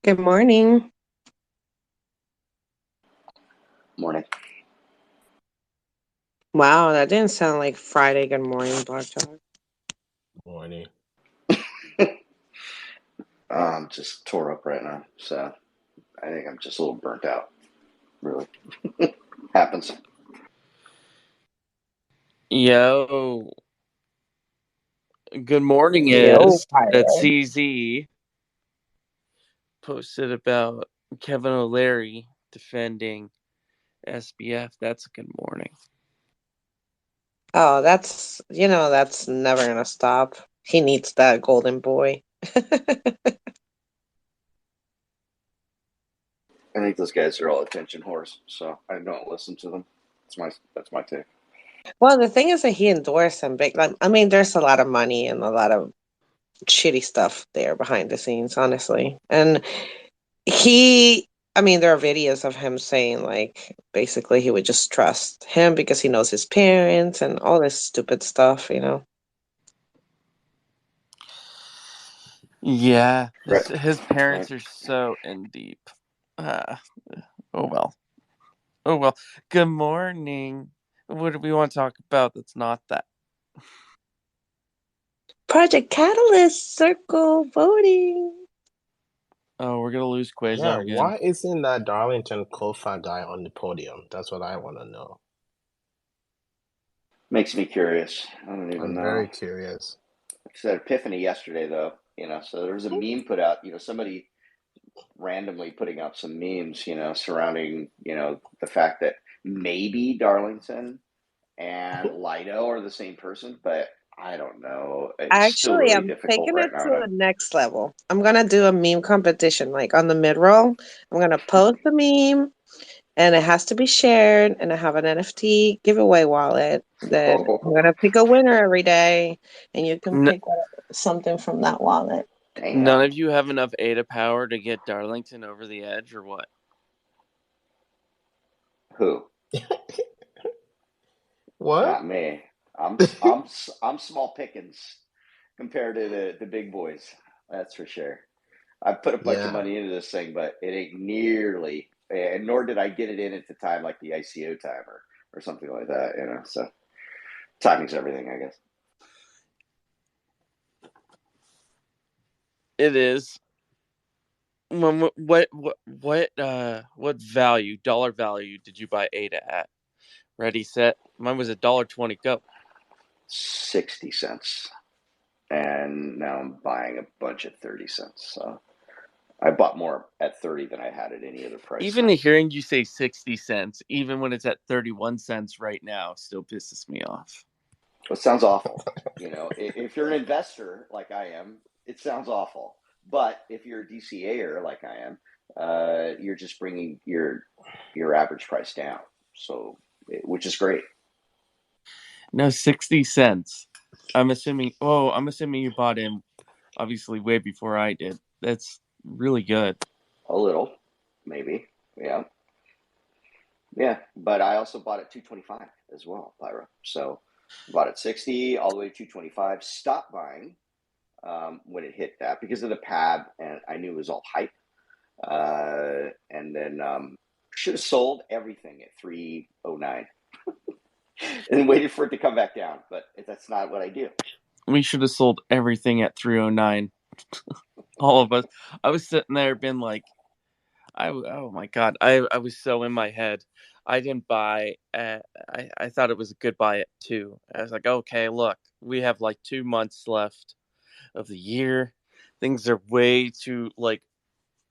Good morning. Morning. Wow, that didn't sound like Friday. Good morning, BlockJock. Morning. I'm just tore up right now, so I think I'm just a little burnt out. Really happens. Yo, good morning Yo, is that Pyro. CZ posted about Kevin O'Leary defending SBF. That's a good morning. Oh, that's never gonna stop. He needs that golden boy. I think those guys are all attention whores, so I don't listen to them. That's my take. Well, the thing is that he endorsed him big. Like, I mean, there's a lot of money and a lot of shitty stuff there behind the scenes, honestly. And I mean, there are videos of him saying, like, basically he would just trust him because he knows his parents and all this stupid stuff. Yeah, Right. his Right. parents are so in deep. Uh, oh well. Oh well. Good morning. What do we want to talk about that's not that? Project Catalyst circle voting. Oh, we're gonna lose Yeah, Quasar again. why isn't that Darlington Kofa guy on the podium? That's what I want to know. Makes me curious. I don't even I'm know. very curious. It's an epiphany yesterday, though. So there was a meme put out. Somebody randomly putting out some memes. Surrounding the fact that maybe Darlington and Lido are the same person, but I don't know. It's still Actually, really I'm difficult taking right it now to the next level. I'm gonna do a meme competition, like on the mid-roll. I'm gonna post the meme, and it has to be shared, and I have an NFT giveaway wallet that I'm Oh, gonna pick a winner every day, and you can N- pick something from that wallet. None damn. of you have enough Ada power to get Darlington over the edge, or what? Who? What? Not me. I'm small pickings compared to the big boys. That's for sure. I put a bunch of Yeah. money into this thing, but it ain't nearly, and nor did I get it in at the time like the ICO time or something like that. So timing's everything, I guess. It is. What value, dollar value, did you buy Ada at? Ready, set. Mine was $1.20. Go. 60 cents, and now I'm buying a bunch at 30 cents. So I bought more at 30 than I had at any other price. Even hearing you say 60 cents, even when it's at 31 cents right now, still pisses me off. It sounds awful. If you're an investor like I am, it sounds awful. But if you're a DCAer like I am, you're just bringing your average price down. So, which is great. No, 60 cents. I'm assuming you bought in obviously way before I did. That's really good. A little, maybe. Yeah, yeah. But I also bought at 225 as well, Pyro. So, bought at 60 all the way to 225. Stopped buying when it hit that because of the pad, and I knew it was all hype. And then should have sold everything at 309 and waited for it to come back down, but that's not what I do. We should have sold everything at 309. All of us. I was sitting there being like, oh my god, I was so in my head. I didn't buy. I thought it was a good buy at two. I was like, okay, look, we have like 2 months left of the year. Things are way too like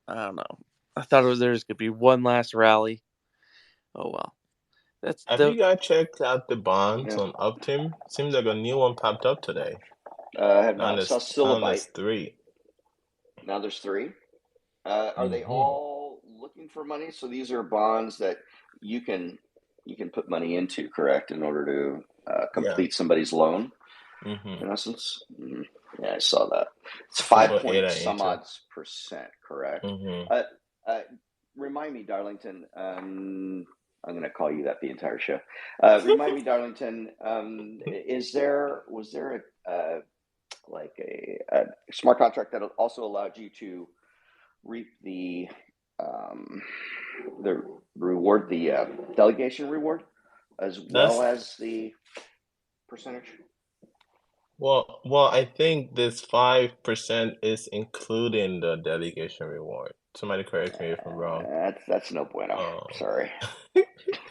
I don't know. I thought there's gonna be one last rally. Oh well, that's Have the you guys checked out the bonds Yeah, on Optim? Seems like a new one popped up today. I have Now not. Saw now Silobite. there's three. Now there's three. Are they Mm-hmm. all looking for money? So these are bonds that you can put money into, correct, in order to Yeah. complete somebody's loan, Mm-hmm. in essence. Yeah, I saw that. It's To five put point ADA some into. odds percent, correct? Mm-hmm. Uh, uh, Remind me, Darlington. I'm going to call you that the entire show. Remind me, Darlington. Was there a like a smart contract that also allowed you to reap the reward, the delegation reward, as well as the percentage? Well, I think this 5% is including the delegation reward. Somebody correct me if I'm wrong. That's no bueno. Sorry.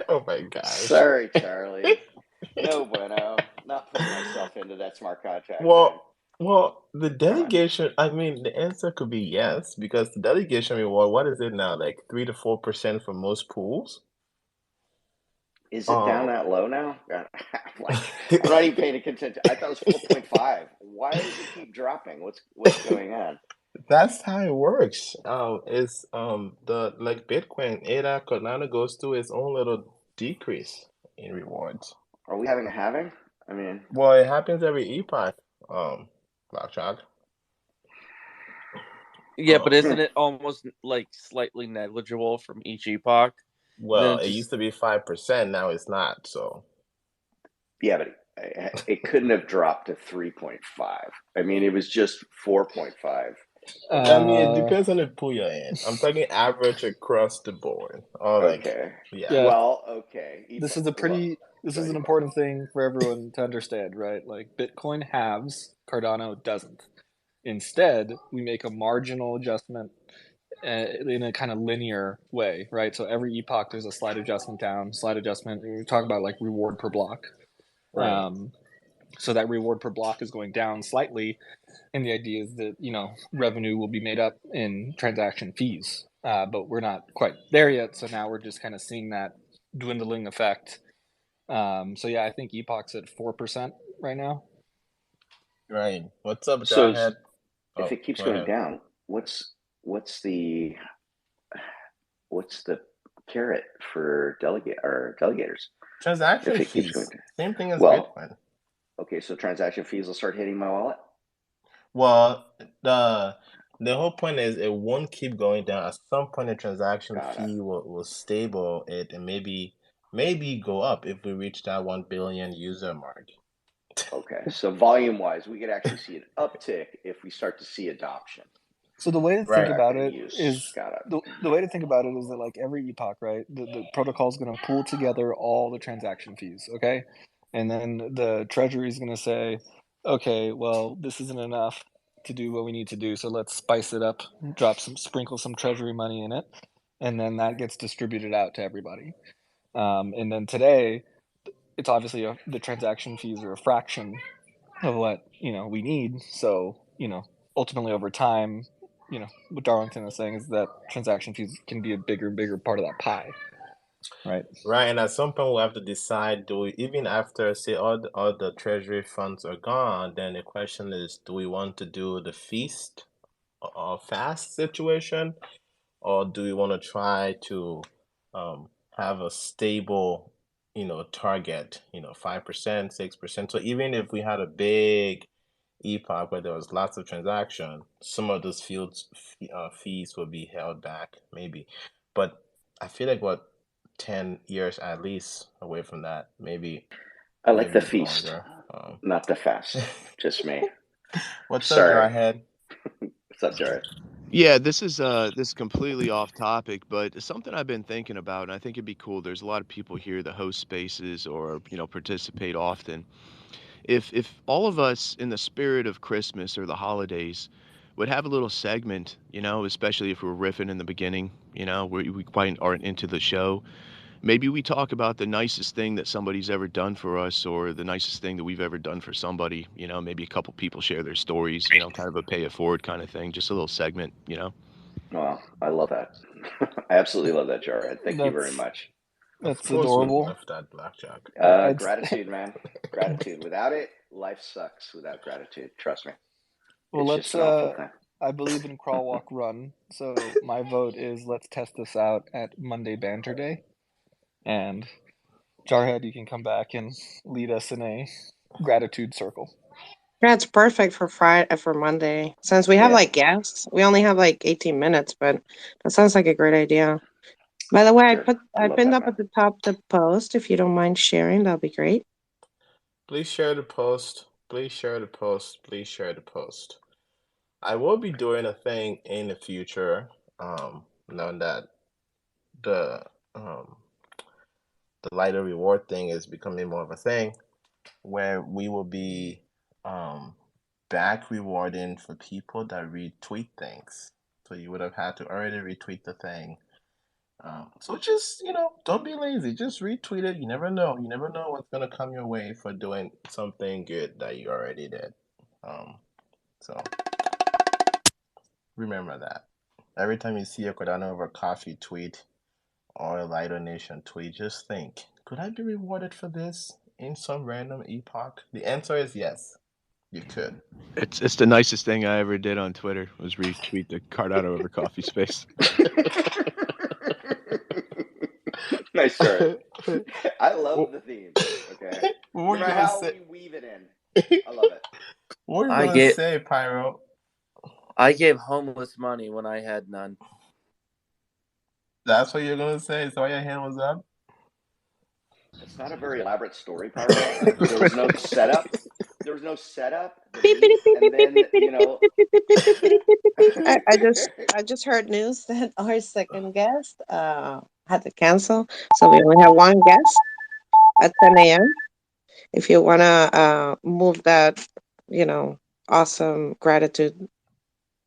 Oh my gosh. Sorry, Charlie. No bueno. Not putting myself into that smart contract. Well, the delegation, I mean, the answer could be yes, because the delegation reward, what is it now? Like 3 to 4% for most pools? Is it down that low now? I'm not even paying attention. I thought it was 4.5. Why does it keep dropping? What's going on? That's how it works. It's the like Bitcoin, ADA, Cardano goes through its own little decrease in rewards. Are we having a halving? I mean, well, it happens every epoch. BlockJock. Yeah, but isn't it almost like slightly negligible from each epoch? Well, it used to be 5%. Now it's not. So. Yeah, but it couldn't have dropped to 3.5. I mean, it was just 4.5. I mean, it depends on the pool you're in. I'm talking average across the board. Okay. Yeah. Well, okay. This is an important thing for everyone to understand, right? Like Bitcoin halves, Cardano doesn't. Instead, we make a marginal adjustment in a kind of linear way, right? So every epoch, there's a slight adjustment down, slight adjustment. We talk about like reward per block. Right. So that reward per block is going down slightly, and the idea is that revenue will be made up in transaction fees, but we're not quite there yet. So now we're just kind of seeing that dwindling effect. So yeah, I think Epoch's at 4% right now. Right. What's up, so Jarhead? If it keeps going down, what's the carrot for delegators? Transaction if it fees. Keeps going down. Same thing as Bitcoin. Okay, so transaction fees will start hitting my wallet? Well, the whole point is it won't keep going down. At some point, the transaction fee will stable it and maybe go up if we reach that 1 billion user mark. Okay, so volume-wise, we could actually see an uptick if we start to see adoption. So the way to think about it is the way to think about it is that like every epoch, right? The protocol is going to pool together all the transaction fees, okay? And then the treasury is going to say, okay, well, this isn't enough to do what we need to do, so let's spice it up, sprinkle some treasury money in it, and then that gets distributed out to everybody. And then today, it's obviously the transaction fees are a fraction of what we need. So ultimately over time, what Darlington is saying is that transaction fees can be a bigger and bigger part of that pie. Right. And at some point we'll have to decide, even after say all the treasury funds are gone, then the question is, do we want to do the feast or fast situation, or do we want to try to have a stable target, 5%, 6%? So even if we had a big epoch where there was lots of transaction, some of those fees would be held back maybe. But I feel like 10 years at least away from that, maybe. I like the feast, not the fast. Just me. What's up, Jarhead? What's up, Jared? Yeah, this is completely off topic, but something I've been thinking about, and I think it'd be cool. There's a lot of people here that host spaces or participate often. If all of us, in the spirit of Christmas or the holidays, would have a little segment, especially if we're riffing in the beginning, we quite aren't into the show. Maybe we talk about the nicest thing that somebody's ever done for us, or the nicest thing that we've ever done for somebody. Maybe a couple people share their stories, kind of a pay it forward kind of thing. Just a little segment, Well, I love that. I absolutely love that, Jared. Thank you very much. That's adorable. Love that, BlockJock. Gratitude, man. Gratitude. Without it, life sucks. Without gratitude, trust me. Well, let's. I believe in crawl, walk, run. So my vote is let's test this out at Monday Banter Day, and Jarhead, you can come back and lead us in a gratitude circle. Yeah, it's perfect for Monday. Since we have guests, we only have 18 minutes, but that sounds like a great idea. By the way, I pinned up at the top the post. If you don't mind sharing, that'll be great. Please share the post. Please share the post. Please share the post. I will be doing a thing in the future. knowing that the lighter reward thing is becoming more of a thing, where we will be back rewarding for people that retweet things. So you would have had to already retweet the thing. So just, don't be lazy. Just retweet it. You never know. You never know what's going to come your way for doing something good that you already did. So remember that. Every time you see a Cardano over coffee tweet or a Lido Nation tweet, just think, could I be rewarded for this in some random epoch? The answer is yes, you could. It's the nicest thing I ever did on Twitter was retweet the Cardano over coffee space. Nice, sir. I love the theme. Okay, no matter how we weave it in, I love it. What are you gonna say, Pyro? I gave homeless money when I had none. That's what you're gonna say? Is that why your hand was up? It's not a very elaborate story, Pyro. There was no setup. There was no setup. And then, I just heard news that our second guest had to cancel, so we only have one guest at 10 a.m. If you want to move that, awesome gratitude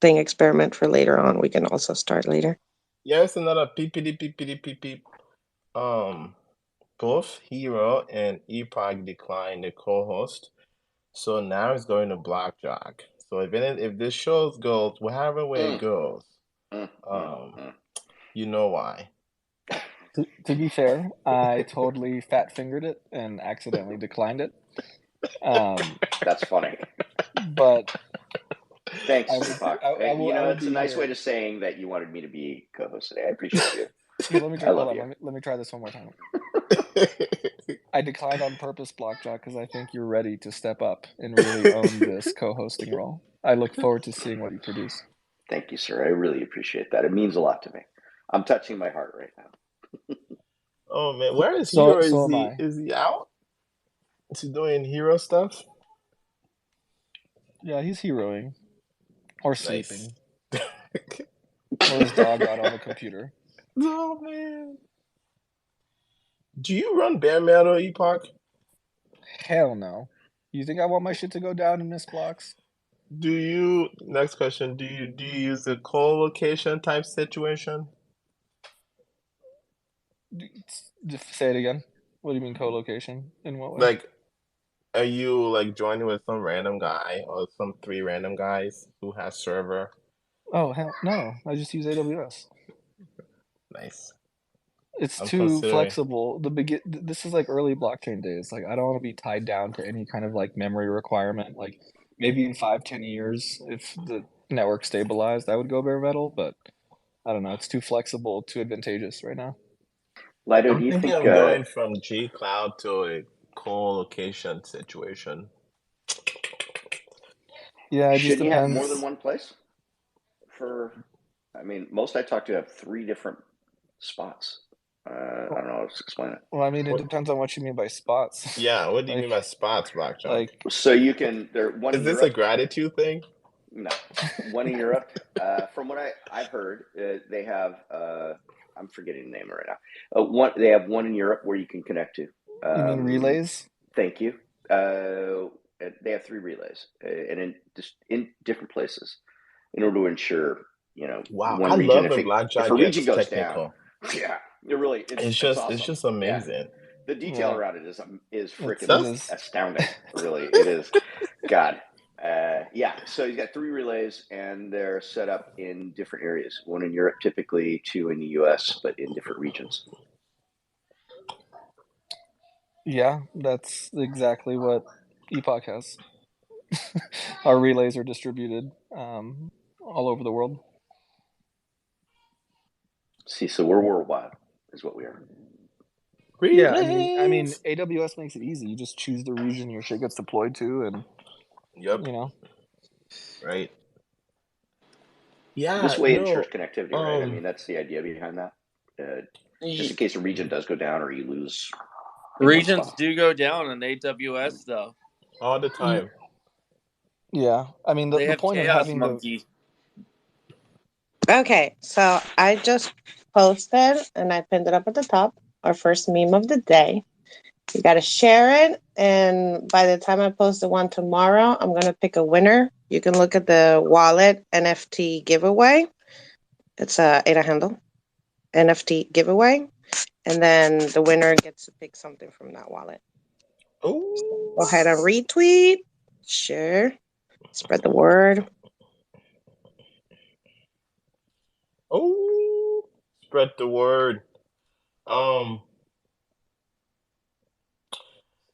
thing experiment for later on, we can also start later. Yes, another peep. Both Hero and Epoch declined the co-host, so now it's going to BlockJock. So if this show goes, however way it goes, you know why. To be fair, I totally fat fingered it and accidentally declined it. That's funny. But thanks, Epoch. It's a nice way to saying that you wanted me to be co-host today. I appreciate you. Let me try. Let me try this one more time. I declined on purpose, BlockJock, because I think you're ready to step up and really own this co-hosting role. I look forward to seeing what you produce. Thank you, sir. I really appreciate that. It means a lot to me. I'm touching my heart right now. Oh man, where is Hero? Is he out? Is he doing hero stuff? Yeah, he's heroing. Or sleeping. Or his dog out on the computer. Oh man. Do you run bare metal, Epoch? Hell no. You think I want my shit to go down and miss blocks? Next question, do you use a co-location type situation? Say it again. What do you mean co-location? In what way? Like, are you like joining with some random guy or some 3 random guys who has server? Oh hell no! I just use AWS. Nice. It's too flexible. This is like early blockchain days. Like I don't want to be tied down to any kind of like memory requirement. Like maybe in 5-10 years, if the network stabilized, I would go bare metal. But I don't know. It's too flexible, too advantageous right now. Lido, do you think I'm going from G Cloud to a co-location situation? Yeah, should you have more than one place? Most I talk to have 3 different spots. I don't know how to explain it. Well, I mean, it depends on what you mean by spots. Yeah, what do you mean by spots, BlockJock? So you can. Is this a gratitude thing? No, one in Europe. From what I've heard, they have. I'm forgetting the name right now. They have one in Europe where you can connect to. You mean relays? Thank you. They have 3 relays, and in different places, in order to ensure, Wow, one I region. Love if a region goes technical. Down, yeah, it's awesome. It's just amazing. Yeah. The detail around it is freaking astounding. Really, it is. God. So he's got 3 relays, and they're set up in different areas. 1 in Europe, typically 2 in the US, but in different regions. Yeah, that's exactly what Epoch has. Our relays are distributed all over the world. See, so we're worldwide, is what we are. Yeah, I mean, AWS makes it easy. You just choose the region your shit gets deployed to, and right. Yeah, this way ensures connectivity, right? I mean, that's the idea behind that. Just in case a region does go down or you lose. Regions do go down in AWS, though. All the time. Yeah, I mean, the point of having Okay, so I just posted and I pinned it up at the top. Our first meme of the day. You got to share it, and by the time I post the one tomorrow, I'm gonna pick a winner. You can look at the wallet NFT giveaway. It's a ADA handle NFT giveaway, and then the winner gets to pick something from that wallet. Oh, Go ahead and retweet, share, spread the word. oh, spread the word.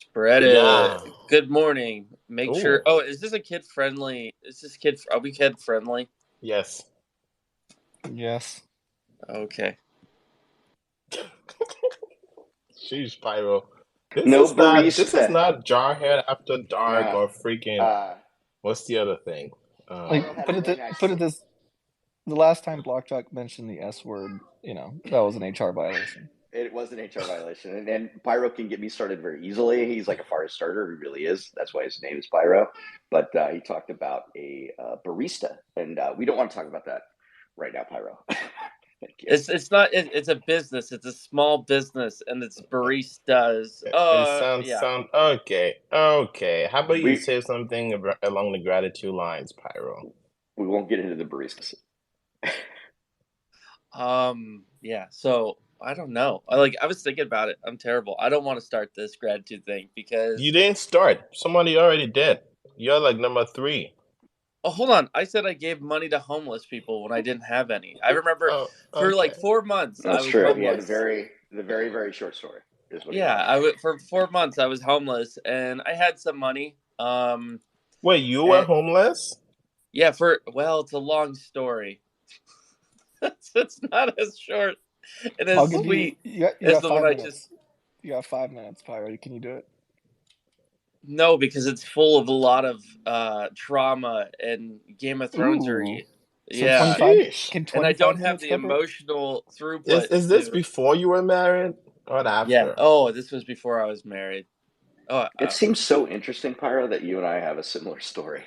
Spread Yeah. it. Good morning. Make Ooh. sure. Oh, is this a kid friendly? Are we kid friendly? Yes. Yes. Okay. Jeez, Pyro. This No is not. This is barista. not Jarhead After Dark Yeah. or freaking. What's the other thing? Like, Pyro had put a it really th- nice. put it this. The last time BlockJock mentioned the S word, that was an HR violation. It was an HR violation, and Pyro can get me started very easily. He's like a fire starter. He really is. That's why his name is Pyro. But he talked about a barista, and we don't want to talk about that right now, Pyro. It's not. It's a business. It's a small business, and it's baristas. It Yeah. sound okay. Okay. How about you say something along the gratitude lines, Pyro? We won't get into the baristas. Yeah. So I don't know. I was thinking about it. I'm terrible. I don't want to start this gratitude thing because you didn't start. Somebody already did. You're like number 3. Oh, hold on. I said I gave money to homeless people when I didn't have any. I remember for like 4 months That's I was true. homeless. He had the very, very short story. Is what for 4 months I was homeless and I had some money. Wait, you were homeless? Yeah, it's a long story. It's not as short and as sweet as the one I just. You got 5 minutes, Pyro. Can you do it? No, because it's full of a lot of trauma and Game of Thrones. Yeah. And I don't have the emotional throughput. Is this before you were married or after? Yeah. Oh, this was before I was married. Oh, it seems so interesting, Pyro, that you and I have a similar story.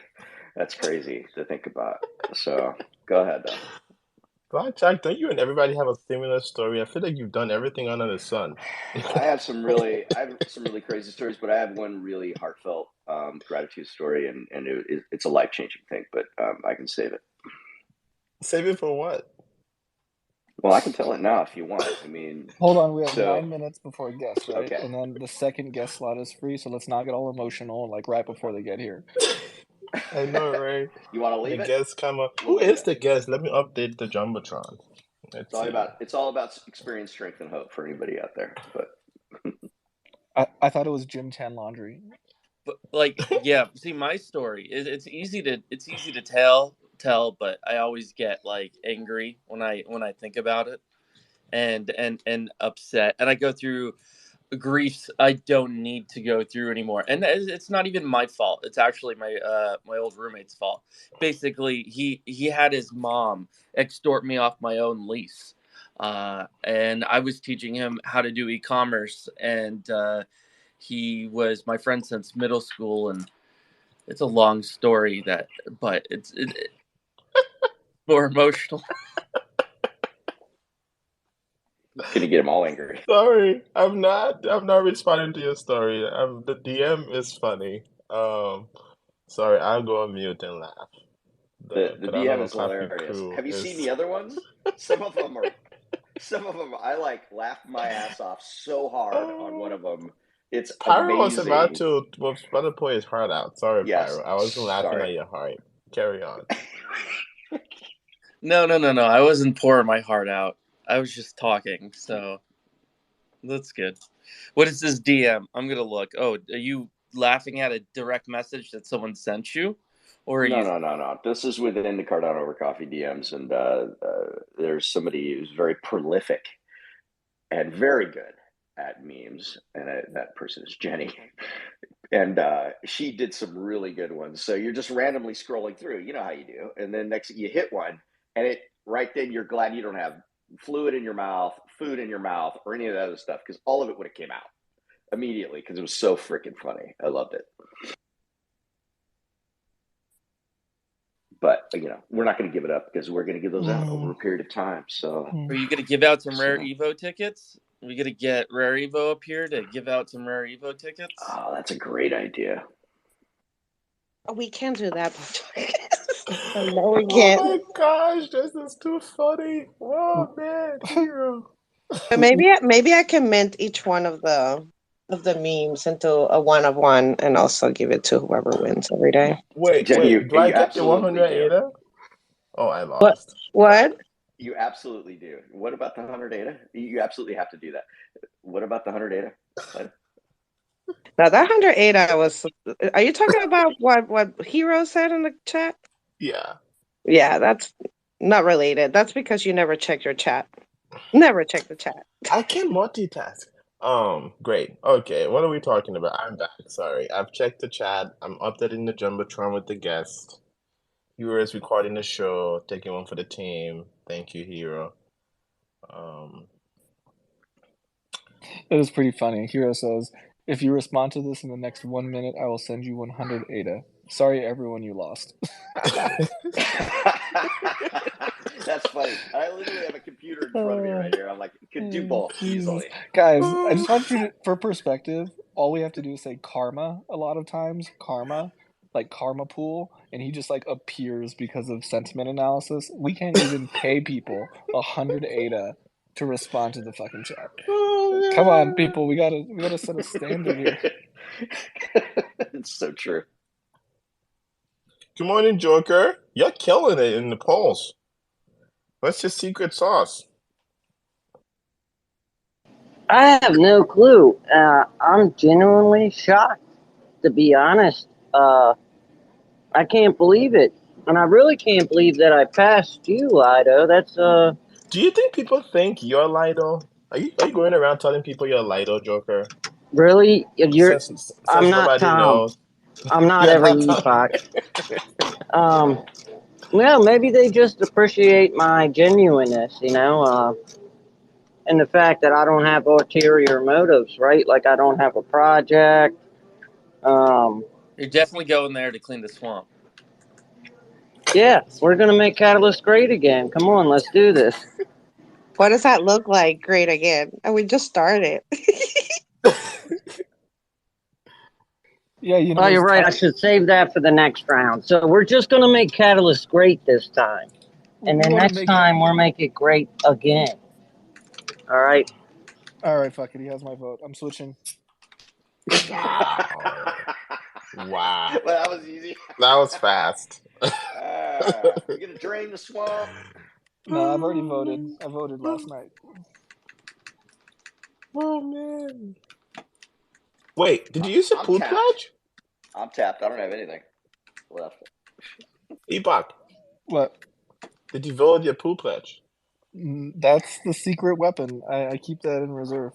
That's crazy to think about. So go ahead, though. BlockJock, don't you and everybody have a similar story? I feel like you've done everything under the sun. I have some really crazy stories, but I have one really heartfelt gratitude story, and it's a life-changing thing. But I can save it. Save it for what? Well, I can tell it now if you want. I mean, hold on. We have 9 minutes before guests, right? Okay. And then the second guest slot is free, so let's not get all emotional like right before they get here. I know, right? You want to leave the it? Guests come up. Who is the guest? Let me update the jumbotron. It's all about experience, strength, and hope for anybody out there. But I thought it was Jim Chan Laundry. But see, my story it's easy to tell, but I always get like angry when I think about it, and upset, and I go through griefs I don't need to go through anymore, and it's not even my fault. It's actually my old roommate's fault. Basically, he had his mom extort me off my own lease, and I was teaching him how to do e-commerce, and he was my friend since middle school, and it's a long story but it's more emotional. Gonna get them all angry. Sorry, I'm not responding to your story. The DM is funny. Sorry, I'll go on mute and laugh. The DM is hilarious. Have you seen the other ones? Some of them I like laughed my ass off so hard on one of them. It's Pyro amazing. was about to pull his heart out. Sorry, yes, Pyro. I wasn't laughing at your heart. Carry on. No. I wasn't pouring my heart out. I was just talking, so that's good. What is this DM? I'm gonna look. Oh, are you laughing at a direct message that someone sent you? Or No. This is within the Cardano over coffee DMs, and there's somebody who's very prolific and very good at memes, and that person is Jenny. And she did some really good ones. So you're just randomly scrolling through, you know how you do, and then next you hit one, and it right then you're glad you don't have fluid in your mouth, food in your mouth, or any of that other stuff, because all of it would have came out immediately because it was so freaking funny. I loved it. but we're not going to give it up because we're going to give those out over a period of time. So, are you going to give out some rare Evo tickets? Are we going to get Rare Evo up here to give out some Rare Evo tickets? Oh, that's a great idea. We can't do that. No, we can't. Oh my gosh, this is too funny. Whoa, man, hero. But maybe I can mint each one of the memes into a 1 of 1 and also give it to whoever wins every day. Wait, do I get the 100 ADA? Oh, I lost. What? You absolutely do. What about the 100 ADA? You absolutely have to do that. What about the 100 ADA? Now that 100 ADA was. Are you talking about what Hero said in the chat? Yeah. Yeah, that's not related. That's because you never check your chat. Never check the chat. I can multitask. Great. Okay, what are we talking about? I'm back. Sorry. I've checked the chat. I'm updating the Jumbotron with the guest. Hero is recording the show, taking one for the team. Thank you, Hero. It was pretty funny. Hero says, if you respond to this in the next 1 minute, I will send you 100 ADA. Sorry, everyone, you lost. That's funny. I literally have a computer in front of me right here. I'm like, could do both easily. Guys, I just want you to, for perspective, all we have to do is say karma a lot of times. Karma, like karma pool, and he just like appears because of sentiment analysis. We can't even pay people 100 ADA to respond to the fucking chat. Oh, Come on, people, we gotta set a standard here. It's so true. Good morning, Joker. You're killing it in the polls. What's your secret sauce? I have no clue. I'm genuinely shocked, to be honest. I can't believe it. And I really can't believe that I passed you, Lido. That's, Do you think people think you're Lido? Are you going around telling people you're Lido, Joker? Really? Since I'm not nobody Tom. knows. I'm not You're every not Tom. Epoch. Well, maybe they just appreciate my genuineness, and the fact that I don't have ulterior motives, right? Like I don't have a project. You're definitely going there to clean the swamp. Yeah, we're gonna make Catalyst great again. Come on, let's do this. What does that look like? Great again. And we just started. Yeah, Oh, you're right. I should save that for the next round. So we're just gonna make Catalyst great this time, and then next time we'll make it great again. All right. All right, fuck it. He has my vote. I'm switching. Wow. Wow. Well, that was easy. That was fast. You're gonna drain the swamp. No, I've already voted. I voted last night. Oh man. Wait, did you use a pool pledge? I'm tapped. I don't have anything left. Epoch. What? Did you vote your pool pledge? That's the secret weapon. I keep that in reserve.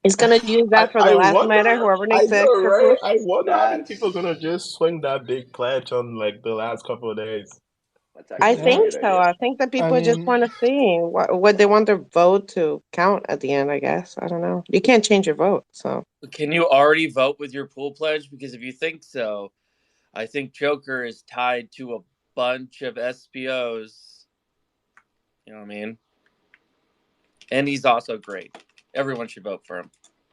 He's gonna use that for the last minute. Whoever needs I know, right? I wonder how many That's- people are gonna just swing that big pledge on like the last couple of days. I think so. I think that people just want to see what they want their vote to count at the end. I guess I don't know. You can't change your vote, so. Can you already vote with your pool pledge? Because if you think so, I think Joker is tied to a bunch of SPOs. You know what I mean? And he's also great. Everyone should vote for him.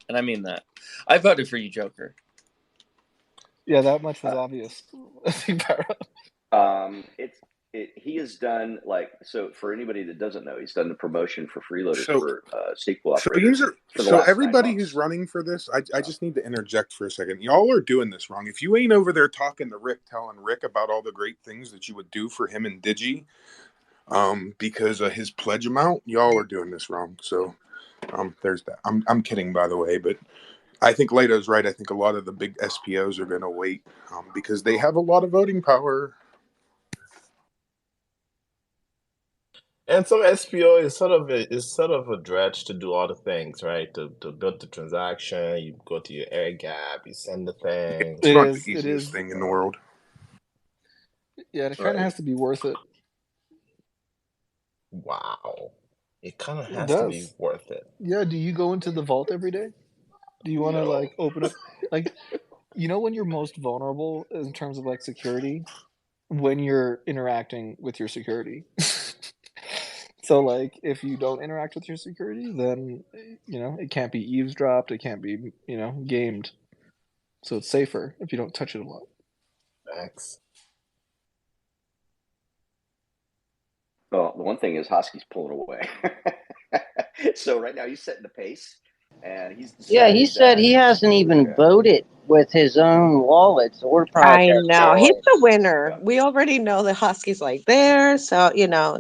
And I mean that. I voted for you, Joker. Yeah, that much was obvious. He has done so for anybody that doesn't know, he's done the promotion for freeloaders for stake pool operators. So everybody who's running for this, I just need to interject for a second. Y'all are doing this wrong. If you ain't over there talking to Rick, telling Rick about all the great things that you would do for him and Digi, because of his pledge amount, y'all are doing this wrong. So there's that. I'm kidding, by the way, but I think Leto's right. I think a lot of the big SPOs are going to wait because they have a lot of voting power. And some SPO is sort of a dredge to do all the things, right? To build the transaction, you go to your air gap, you send the thing. It's not the easiest thing in the world. Yeah, it kind of has to be worth it. Wow. It kind of has to be worth it. Yeah, do you go into the vault every day? Do you want to open up you know when you're most vulnerable in terms of like security? When you're interacting with your security. So like if you don't interact with your security, then it can't be eavesdropped, it can't be gamed. So it's safer if you don't touch it a lot. Thanks. Well, the one thing is Hosky's pulling away. So right now he's setting the pace, and he's Yeah, he said he hasn't even voted with his own wallets or I project know. He's wallets. the winner. Yeah. We already know that Husky's like there, so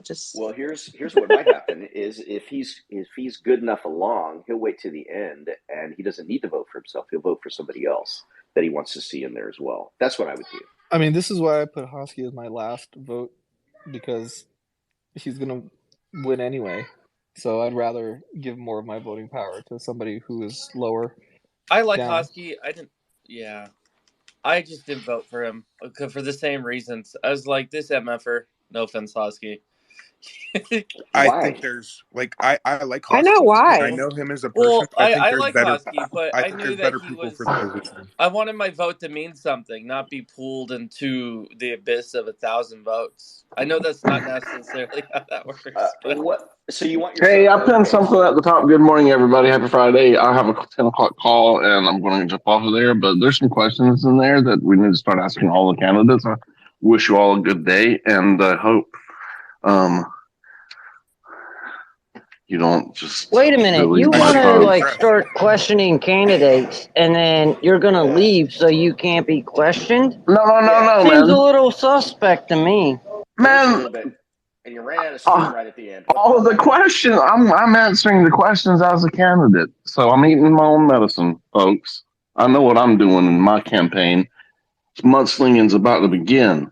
just. Well, here's what might happen is if he's good enough along, he'll wait to the end, and he doesn't need to vote for himself. He'll vote for somebody else that he wants to see in there as well. That's what I would do. I mean, this is why I put Hosky as my last vote, because he's gonna win anyway. So I'd rather give more of my voting power to somebody who is lower. I like down. Hosky. I just didn't vote for him for the same reasons. I was like, this MFer. No offense, Hosky. I think there's I like Hosky. I know why. I know him as a person. Well, I think I there's like better. Hosky, but I I think knew there's that better he people was. for the position. I wanted my vote to mean something, not be pulled into the abyss of 1,000 votes. I know that's not necessarily how that works. What? So you want your? Hey, I pinned something at the top. Good morning, everybody. Happy Friday. I have a 10 o'clock call, and I'm going to jump off of there. But there's some questions in there that we need to start asking all the candidates. I wish you all a good day, and I hope you don't just wait a minute. delete You my want to phone. start questioning candidates, and then you're going to leave so you can't be questioned? No, Seems man. a little suspect to me. Man, and you ran out of steam right at the end. all the questions. I'm answering the questions as a candidate, so I'm eating my own medicine, folks. I know what I'm doing in my campaign. Mudslinging's about to begin.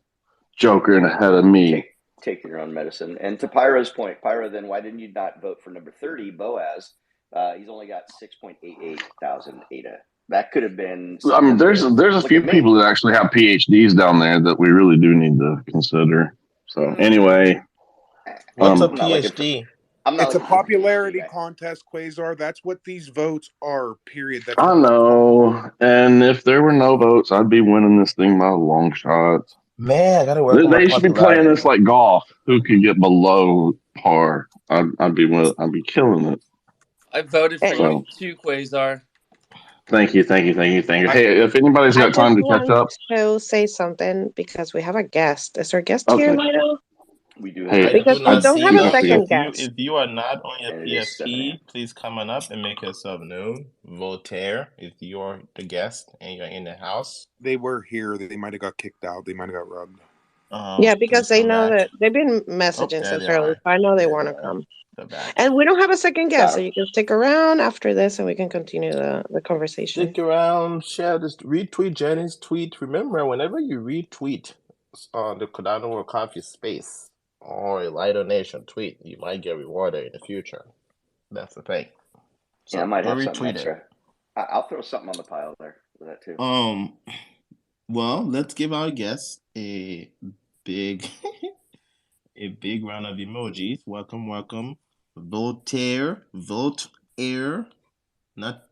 Joker and ahead of me. Take your own medicine. And to Pyro's point, Pyro, then why didn't you not vote for number 30, Boaz? He's only got 6.88 thousand ADA. That could have been. I mean, there's a few people that actually have PhDs down there that we really do need to consider. So anyway, what's a PhD? It's a popularity contest, Quasar. That's what these votes are. Period. That's I know. And if there were no votes, I'd be winning this thing by a long shot. Man, I gotta work on my They should be playing this like golf. Who could get below par? I'd be killing it. I voted for you too, Quasar. Thank you. Hey, if anybody's got time to catch up, to say something because we have a guest. Is our guest here, Lido? We do. Hey, because we don't have a second guest. If you are not on your PFP, please come on up and make yourself known. Voteaire, if you're the guest and you're in the house. They were here. They might have got kicked out. They might have got rubbed. Yeah, because they know that they've been messaging since early. So I know they want to come. And we don't have a second guest, so you can stick around after this and we can continue the conversation. Stick around, share this, retweet Jenny's tweet. Remember, whenever you retweet on the Cardano World Coffee space or a Lido Nation tweet, you might get rewarded in the future. That's the thing. So I might have something extra. I'll throw something on the pile there for that too. Well, let's give our guests a big round of emojis. Welcome. Voteaire. Not.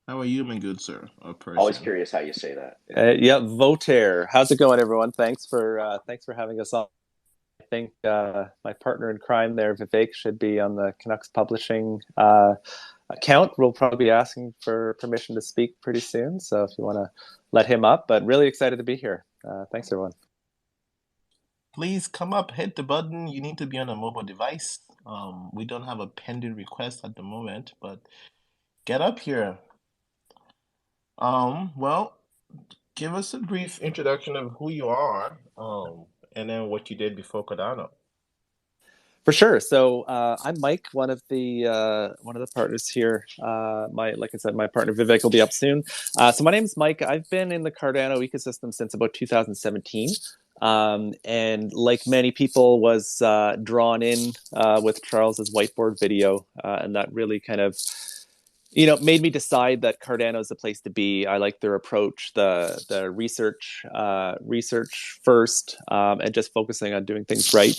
How are you, my good sir? Always curious how you say that. Voteaire. How's it going, everyone? Thanks for having us on. I think my partner in crime there, Vivek, should be on the Canucks Publishing account. We'll probably be asking for permission to speak pretty soon, so if you want to let him up. But really excited to be here. Thanks, everyone. Please come up, hit the button. You need to be on a mobile device. We don't have a pending request at the moment, but get up here. Well, give us a brief introduction of who you are, and then what you did before Cardano. For sure. So I'm Mike, one of the partners here. Like I said, my partner Vivek will be up soon. So my name's Mike. I've been in the Cardano ecosystem since about 2017. And like many people, was drawn in with Charles's whiteboard video, and that really kind of, made me decide that Cardano is the place to be. I like their approach, the research first, and just focusing on doing things right.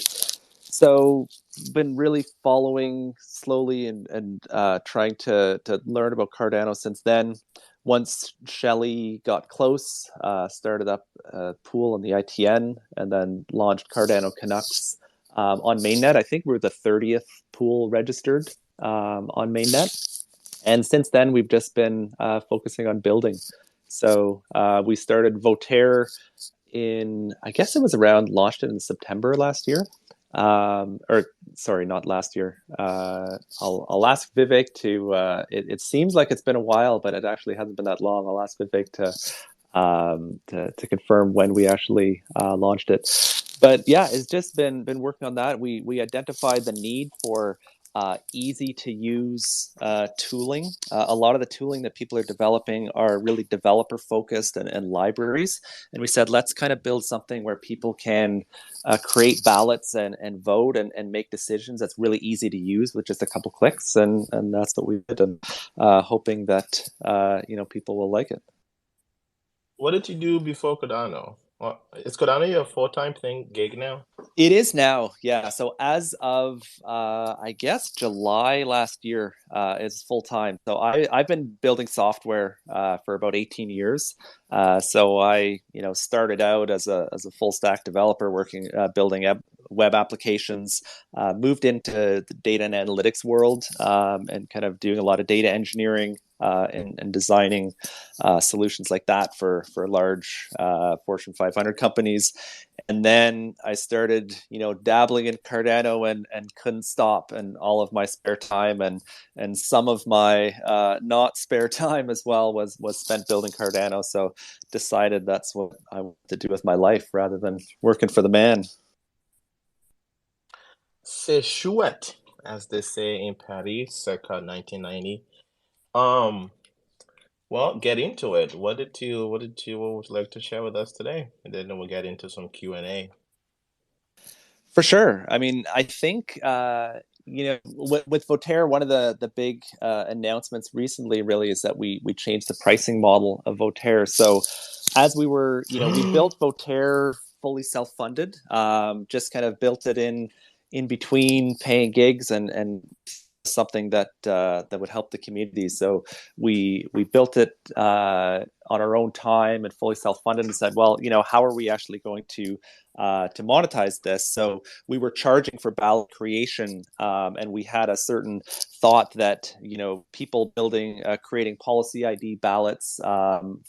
So been really following slowly and trying to learn about Cardano since then. once Shelley got close, started up a pool on the ITN, and then launched Cardano Canucks on mainnet. I think we're the 30th pool registered on mainnet. And since then, we've just been focusing on building. So we started Voteaire I guess it was launched in September last year. Or sorry, not last year. I'll ask Vivek to. It seems like it's been a while, but it actually hasn't been that long. I'll ask Vivek to confirm when we actually launched it. But yeah, it's just been working on that. We identified the need for easy to use tooling. A lot of the tooling that people are developing are really developer focused and libraries. And we said, let's kind of build something where people can create ballots and vote and make decisions that's really easy to use with just a couple clicks. And that's what we did, and hoping that people will like it. What did you do before Cardano? Is Cardano your full-time gig now? It is now, yeah. So as of I guess July last year, it's full time. So I've been building software for about 18 years. So I started out as a full stack developer, working building web applications. Moved into the data and analytics world, and kind of doing a lot of data engineering. And designing solutions like that for large Fortune 500 companies. And then I started, dabbling in Cardano and couldn't stop. And all of my spare time and some of my not spare time as well was spent building Cardano. So decided that's what I wanted to do with my life rather than working for the man. C'est chouette, as they say in Paris, circa 1990. Well, get into it. What would you like to share with us today? And then we'll get into some Q&A. For sure. I mean, I think with Voteaire, one of the big announcements recently really is that we changed the pricing model of Voteaire. So as we were, we built Voteaire fully self-funded, just kind of built it in between paying gigs and something that would help the community. So we built it on our own time and fully self-funded, and said, well, how are we actually going to monetize this? So we were charging for ballot creation, and we had a certain thought that people creating policy ID ballots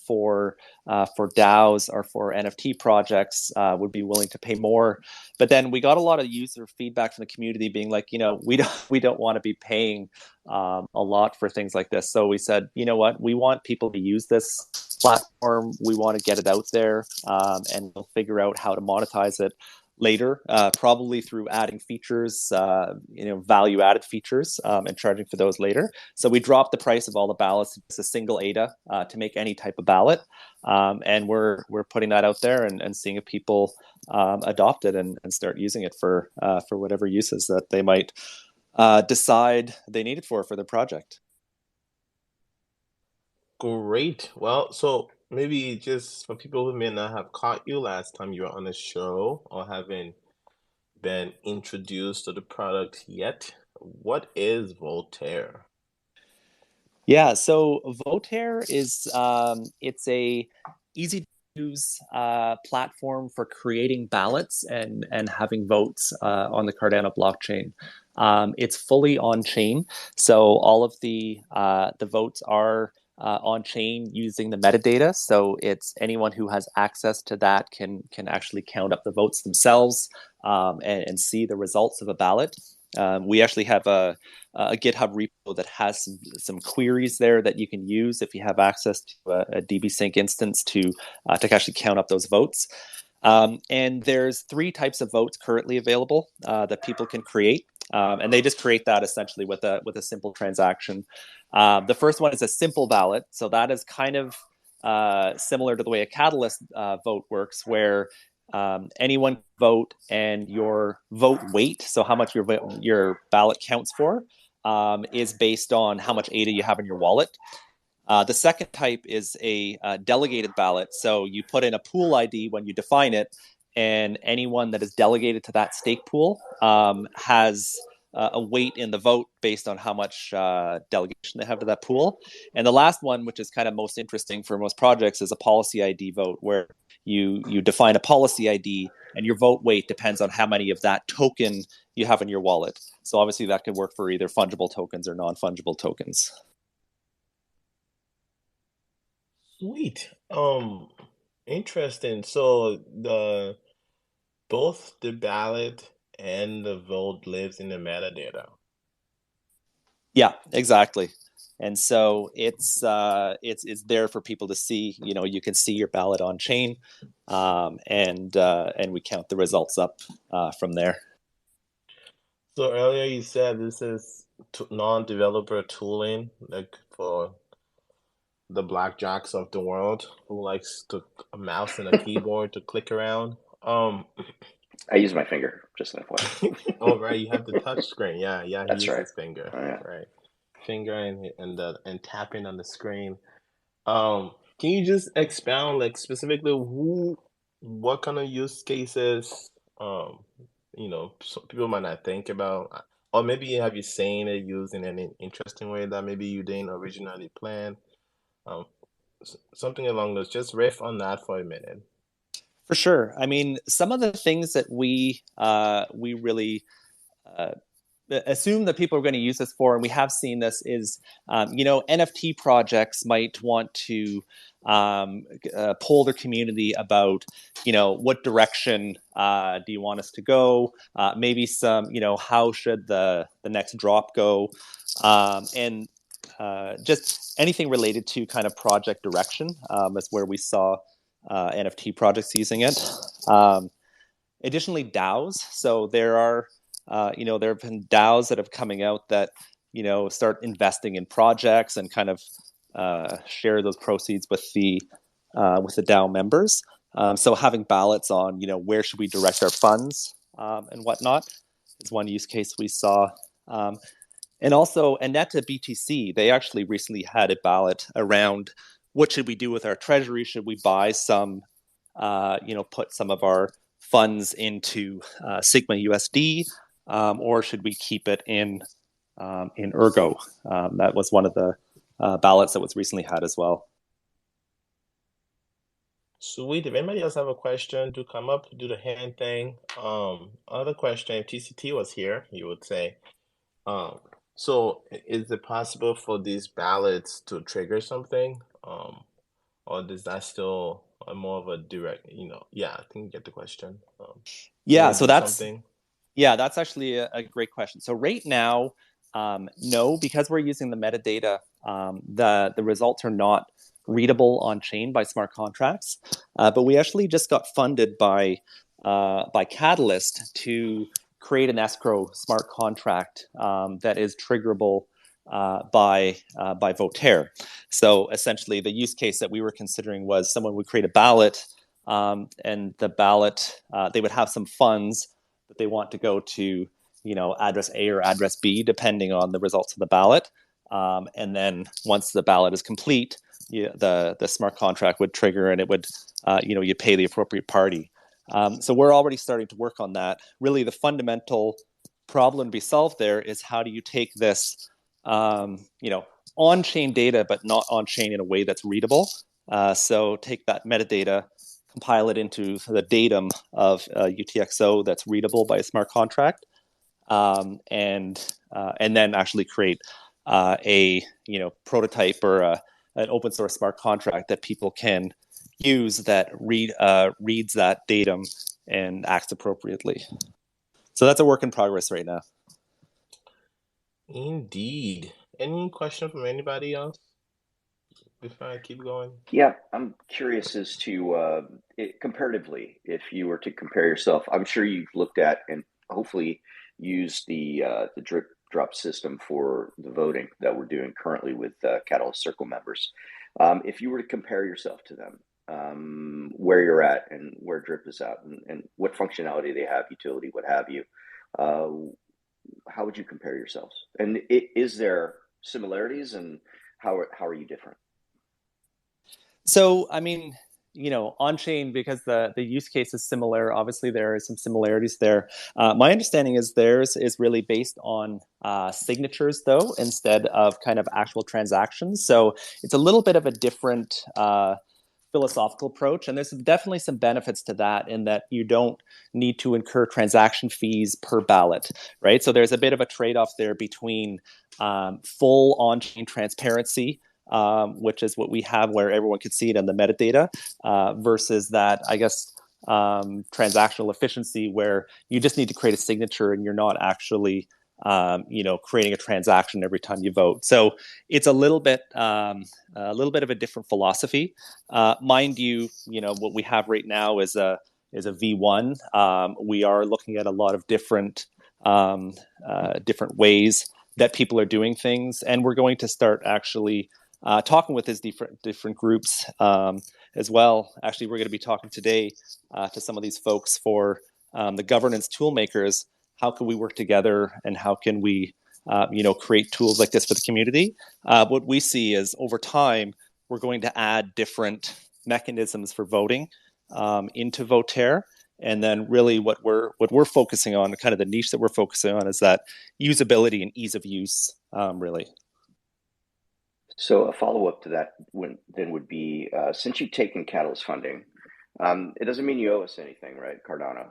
for DAOs or for NFT projects would be willing to pay more. But then we got a lot of user feedback from the community being like, we don't want to be paying a lot for things like this. So we said, you know what, we want people to use this platform. We want to get it out there, and we'll figure out how to monetize it later, probably through adding features, value-added features, and charging for those later. So we dropped the price of all the ballots to just a single ADA to make any type of ballot, and we're putting that out there and seeing if people adopt it and start using it for whatever uses that they might decide they need it for their project. Great. Well, so maybe just for people who may not have caught you last time you were on the show or haven't been introduced to the product yet, what is Voteaire? Yeah, so Voteaire is it's a easy to use platform for creating ballots and having votes on the Cardano blockchain. It's fully on chain, so all of the votes are on chain using the metadata. So it's anyone who has access to that can actually count up the votes themselves and see the results of a ballot. We actually have a GitHub repo that has some queries there that you can use if you have access to a DB-Sync instance to actually count up those votes. And there's 3 types of votes currently available that people can create. And they just create that essentially with a simple transaction. The first one is a simple ballot. So that is kind of similar to the way a Catalyst vote works, where anyone can vote and your vote weight, so how much your ballot counts for, is based on how much ADA you have in your wallet. The second type is a delegated ballot. So you put in a pool ID when you define it, and anyone that is delegated to that stake pool has a weight in the vote based on how much delegation they have to that pool. And the last one, which is kind of most interesting for most projects, is a policy ID vote, where you define a policy ID and your vote weight depends on how many of that token you have in your wallet. So obviously that could work for either fungible tokens or non-fungible tokens. Sweet. Interesting. So both the ballot and the vote lives in the metadata. Yeah, exactly. And so it's there for people to see. You can see your ballot on chain, and we count the results up from there. So earlier you said this is non-developer tooling, like for the BlockJocks of the world who likes a mouse and a keyboard to click around. I use my finger, just an FYI. Oh right, you have the touch screen. Yeah, he That's uses right. finger. Oh, yeah. Right, finger and tapping on the screen. Can you just expound, like, specifically what kind of use cases some people might not think about, or maybe have you seen it used in an interesting way that maybe you didn't originally plan? Something along those. Just riff on that for a minute. For sure. I mean, some of the things that we really assume that people are going to use this for, and we have seen this, is NFT projects might want to poll their community about what direction do you want us to go, maybe some how should the next drop go, and just anything related to kind of project direction is where we saw NFT projects using it. Additionally, DAOs. So there have been DAOs that have coming out that start investing in projects and kind of share those proceeds with the DAO members. So having ballots on where should we direct our funds and whatnot is one use case we saw. And also, Aneta BTC, they actually recently had a ballot around what should we do with our treasury? Should we buy some, put some of our funds into Sigma USD, or should we keep it in Ergo? That was one of the ballots that was recently had as well. Sweet. If anybody else have a question, do come up, do the hand thing. Other question, if TCT was here, he would say, so is it possible for these ballots to trigger something? Or is that still more of a direct, yeah, I think you get the question. So that's actually a great question. So right now, no, because we're using the metadata, the results are not readable on chain by smart contracts. But we actually just got funded by Catalyst to create an escrow smart contract that is triggerable by Voteaire. So essentially, the use case that we were considering was someone would create a ballot, and the ballot, they would have some funds that they want to go to, address A or address B, depending on the results of the ballot. And then once the ballot is complete, the smart contract would trigger, and it would, you pay the appropriate party. So we're already starting to work on that. Really, the fundamental problem to be solved there is how do you take this, on-chain data, but not on-chain in a way that's readable. So take that metadata, compile it into the datum of UTXO that's readable by a smart contract, and then actually create a prototype or an open source smart contract that people can use that reads that datum and acts appropriately. So that's a work in progress right now. Indeed. Any question from anybody else before I keep going? Yeah, I'm curious as to comparatively, if you were to compare yourself, I'm sure you've looked at and hopefully used the drip drop system for the voting that we're doing currently with Catalyst Circle members. If you were to compare yourself to them, where you're at and where drip is at, and what functionality they have, utility, what have you, how would you compare yourselves? And is there similarities, and how are you different? So, I mean, on chain, because the use case is similar. Obviously, there are some similarities there. My understanding is theirs is really based on signatures, though, instead of kind of actual transactions. So it's a little bit of a different philosophical approach, and there's definitely some benefits to that in that you don't need to incur transaction fees per ballot, right? So there's a bit of a trade-off there between full on-chain transparency, which is what we have where everyone could see it in the metadata, versus that, I guess, transactional efficiency where you just need to create a signature and you're not actually creating a transaction every time you vote. So it's a little bit of a different philosophy. Mind you, what we have right now is a V1. We are looking at a lot of different ways that people are doing things, and we're going to start actually talking with these different groups as well. Actually, we're going to be talking today to some of these folks for the governance tool makers. How can we work together, and how can we, create tools like this for the community? What we see is over time, we're going to add different mechanisms for voting into Voteaire. And then really what we're focusing on, kind of the niche that we're focusing on, is that usability and ease of use, really. So a follow-up to that would be, since you've taken Catalyst funding, it doesn't mean you owe us anything, right, Cardano?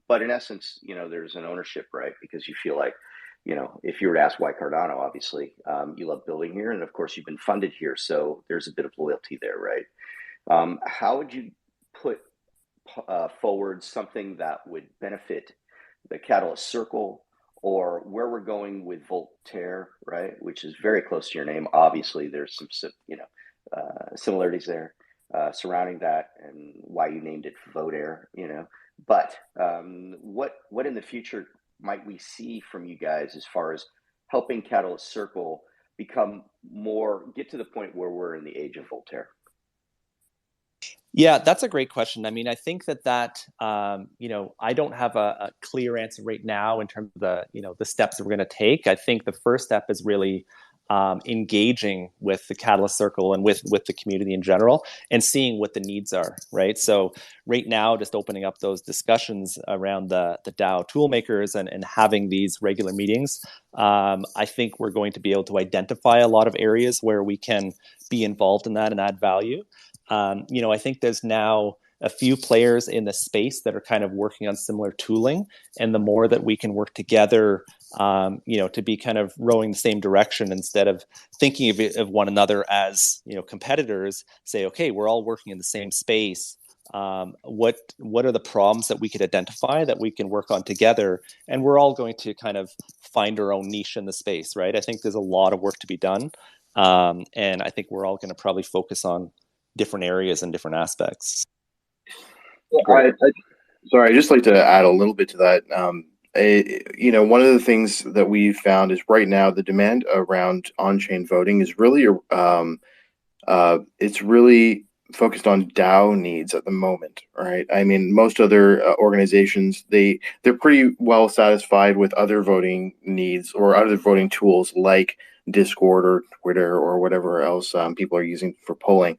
But in essence, there's an ownership, right? Because you feel like, if you were to ask why Cardano, obviously, you love building here, and of course you've been funded here, so there's a bit of loyalty there, right? How would you put forward something that would benefit the Catalyst Circle, or where we're going with Voteaire, right, which is very close to your name? Obviously, there's some similarities there surrounding that, and why you named it Voteaire, But what in the future might we see from you guys as far as helping Catalyst Circle get to the point where we're in the age of Voteaire? Yeah, that's a great question. I mean, I think that I don't have a clear answer right now in terms of the steps that we're going to take. I think the first step is really engaging with the Catalyst Circle and with the community in general, and seeing what the needs are, right? So right now, just opening up those discussions around the DAO tool makers and having these regular meetings, I think we're going to be able to identify a lot of areas where we can be involved in that and add value. I think there's now a few players in the space that are kind of working on similar tooling, and the more that we can work together, to be kind of rowing the same direction instead of thinking of one another as, competitors, say, okay, we're all working in the same space. What are the problems that we could identify that we can work on together? And we're all going to kind of find our own niche in the space, right? I think there's a lot of work to be done. And I think we're all going to probably focus on different areas and different aspects. Sorry, I'd just like to add a little bit to that. One of the things that we've found is right now the demand around on-chain voting is really, it's really focused on DAO needs at the moment, right? I mean, most other organizations, they're pretty well satisfied with other voting needs or other voting tools like Discord or Twitter or whatever else people are using for polling.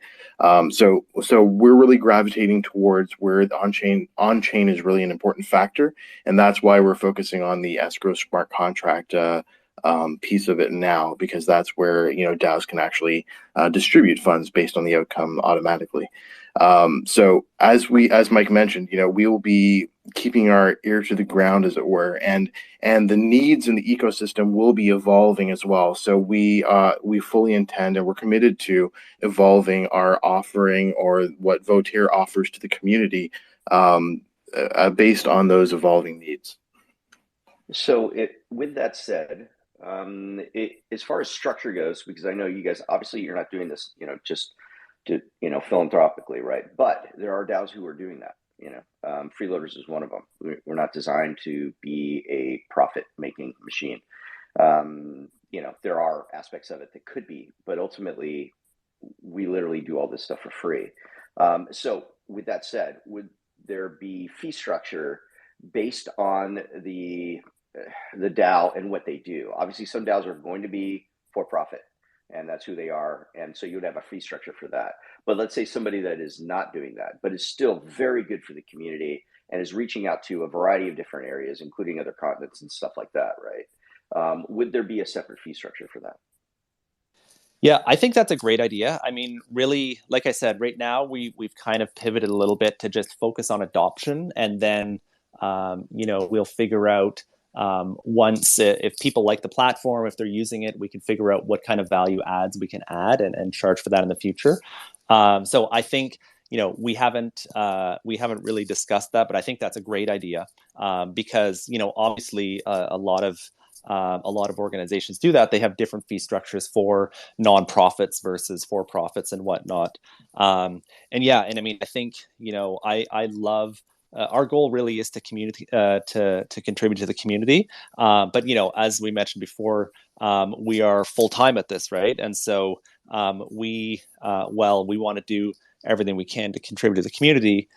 So we're really gravitating towards where the on-chain is really an important factor, and that's why we're focusing on the escrow smart contract piece of it now, because that's where DAOs can actually distribute funds based on the outcome automatically. So as Mike mentioned, we will be keeping our ear to the ground, as it were, and the needs in the ecosystem will be evolving as well. So we fully intend, and we're committed to evolving our offering, or what Voteaire offers to the community, based on those evolving needs. So with that said, as far as structure goes, because I know you guys, obviously you're not doing this, just to, philanthropically, right? But there are DAOs who are doing that. Freeloaders is one of them. We're not designed to be a profit-making machine. There are aspects of it that could be, but ultimately, we literally do all this stuff for free. So with that said, would there be fee structure based on the DAO and what they do? Obviously, some DAOs are going to be for profit, and that's who they are. And so you would have a fee structure for that. But let's say somebody that is not doing that, but is still very good for the community and is reaching out to a variety of different areas, including other continents and stuff like that, right? Would there be a separate fee structure for that? Yeah, I think that's a great idea. I mean, really, like I said, right now we've kind of pivoted a little bit to just focus on adoption, and then we'll figure out once if people like the platform, if they're using it, we can figure out what kind of value adds we can add and charge for that in the future. So I think we haven't really discussed that, but I think that's a great idea because obviously a lot of organizations do that. They have different fee structures for nonprofits versus for profits and whatnot. And I mean, I think I love. Our goal really is to community to contribute to the community, but as we mentioned before, we are full time at this, right? And so we want to do everything we can to contribute to the community.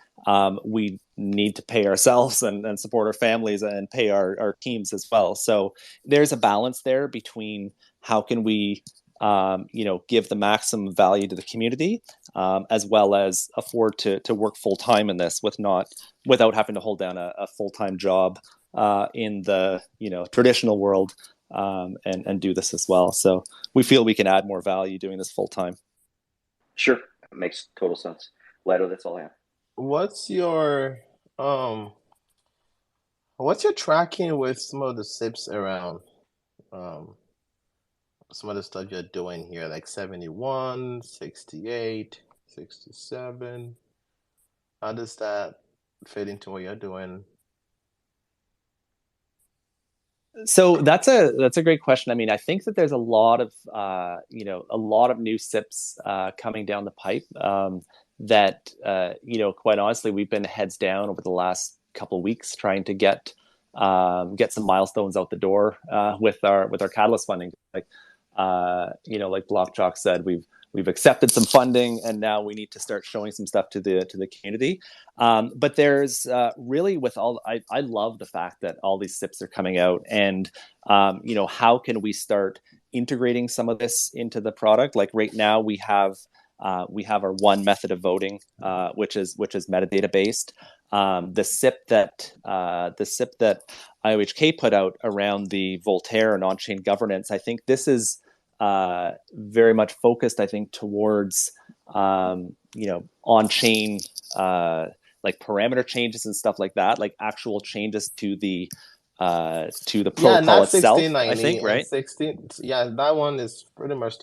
We need to pay ourselves and support our families and pay our teams as well. So there's a balance there between how can we give the maximum value to the community, as well as afford to work full time in this without having to hold down a full time job in the traditional world and do this as well. So we feel we can add more value doing this full time. Sure, that makes total sense. Leto, that's all I have. What's your tracking with some of the SIPs around some of the stuff you're doing here, like 71, 68, 67? How does that fit into what you're doing? So that's a great question. I mean, I think that there's a lot of new SIPs coming down the pipe that quite honestly we've been heads down over the last couple of weeks trying to get some milestones out the door with our Catalyst funding. Like BlockJock said, we've accepted some funding and now we need to start showing some stuff to the community. But there's really with all, I love the fact that all these SIPs are coming out and, how can we start integrating some of this into the product? Like right now we have our one method of voting, which is metadata based. The SIP that IOHK put out around the Voteaire and on-chain governance, I think this is very much focused, I think, towards on-chain like parameter changes and stuff like that, like actual changes to the protocol itself. I think, right? 16, yeah, that one is pretty much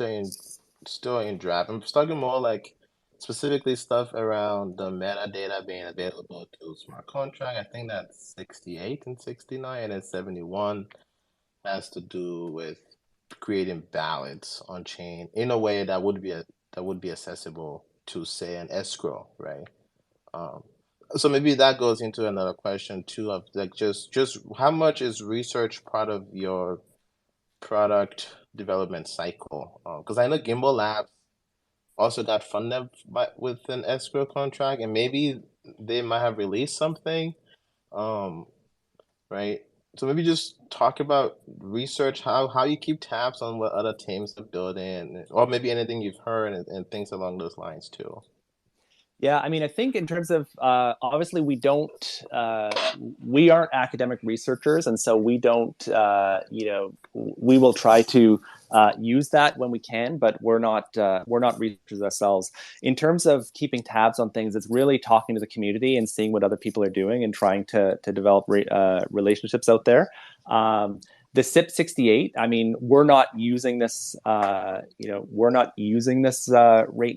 still in draft. I'm talking more like specifically stuff around the metadata being available to smart contract. I think that's 68 and 69, and then 71 has to do with creating ballots on chain in a way that would be accessible to, say, an escrow, right? So maybe that goes into another question too, of like just how much is research part of your product development cycle? Because I know Gimbal Labs also got funded with an escrow contract, and maybe they might have released something, right? So maybe just talk about research, how you keep tabs on what other teams are building, or maybe anything you've heard and things along those lines too. Yeah, I mean, I think in terms of obviously we aren't academic researchers, and so we don't, we will try to use that when we can, but we're not researchers ourselves. In terms of keeping tabs on things, it's really talking to the community and seeing what other people are doing and trying to develop relationships out there. The SIP 68, I mean, we're not using this, right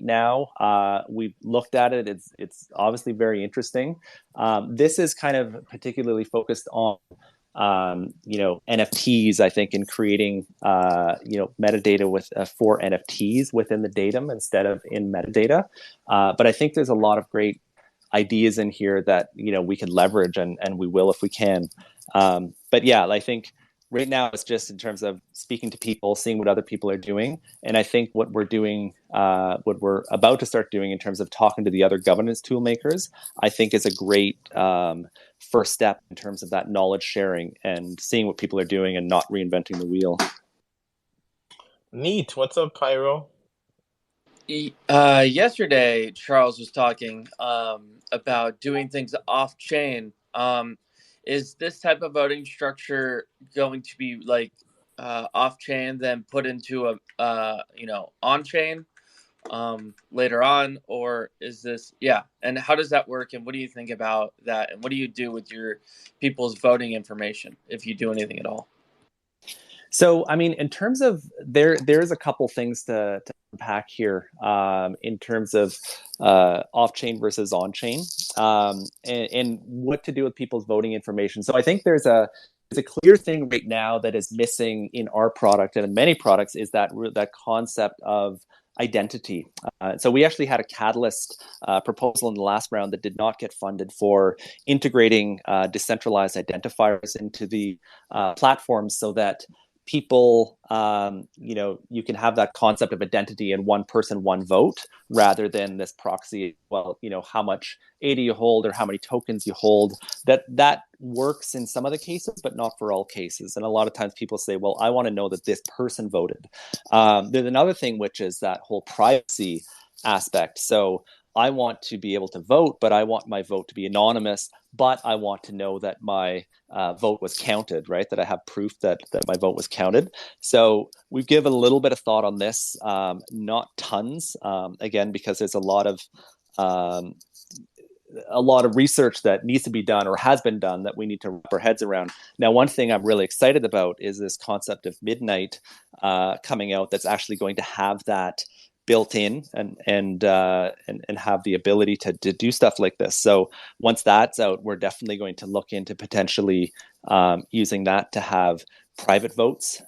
now. We've looked at it. It's obviously very interesting. This is kind of particularly focused on, NFTs, I think, in creating, metadata for NFTs within the datum instead of in metadata. But I think there's a lot of great ideas in here that, we could leverage and we will if we can. But yeah, I think right now it's just in terms of speaking to people, seeing what other people are doing. And I think what we're doing, what we're about to start doing in terms of talking to the other governance tool makers, I think is a great first step in terms of that knowledge sharing and seeing what people are doing and not reinventing the wheel. Neat. What's up, Pyro? Yesterday, Charles was talking about doing things off chain. Is this type of voting structure going to be like off chain, then put into a on chain later on, or is this And how does that work? And what do you think about that? And what do you do with your people's voting information if you do anything at all? So, I mean, in terms of there's a couple things to unpack here in terms of off-chain versus on-chain, and what to do with people's voting information. So, I think there's a clear thing right now that is missing in our product and in many products is that concept of identity. So we actually had a Catalyst proposal in the last round that did not get funded for integrating decentralized identifiers into the platforms so that people, you can have that concept of identity in one person, one vote, rather than this proxy, how much ADA you hold or how many tokens you hold. That works in some of the cases, but not for all cases. And a lot of times people say, well, I want to know that this person voted. There's another thing, which is that whole privacy aspect. So I want to be able to vote, but I want my vote to be anonymous, but I want to know that my vote was counted, right? That I have proof that my vote was counted. So we've given a little bit of thought on this, not tons, again, because there's a lot of research that needs to be done or has been done that we need to wrap our heads around. Now, one thing I'm really excited about is this concept of Midnight coming out that's actually going to have that built in and have the ability to do stuff like this. So once that's out, we're definitely going to look into potentially using that to have private votes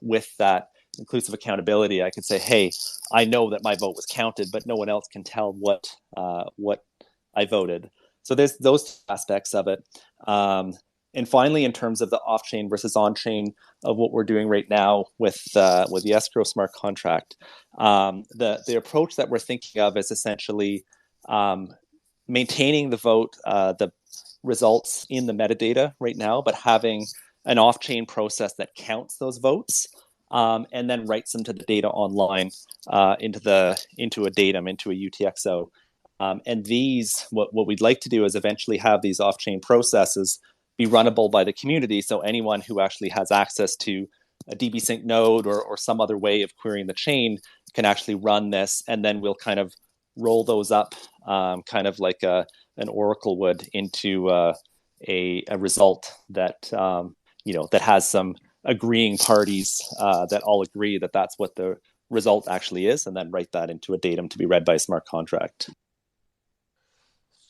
with that inclusive accountability. I could say, hey, I know that my vote was counted, but no one else can tell what I voted. So there's those aspects of it. And finally, in terms of the off-chain versus on-chain of what we're doing right now with the escrow smart contract, the approach that we're thinking of is essentially maintaining the vote, the results in the metadata right now, but having an off-chain process that counts those votes and then writes them to the data online into a datum, into a UTXO. And these, what we'd like to do is eventually have these off-chain processes be runnable by the community. So anyone who actually has access to a DB-Sync node or some other way of querying the chain can actually run this. And then we'll kind of roll those up kind of like an Oracle would into a result that, that has some agreeing parties that all agree that that's what the result actually is, and then write that into a datum to be read by a smart contract.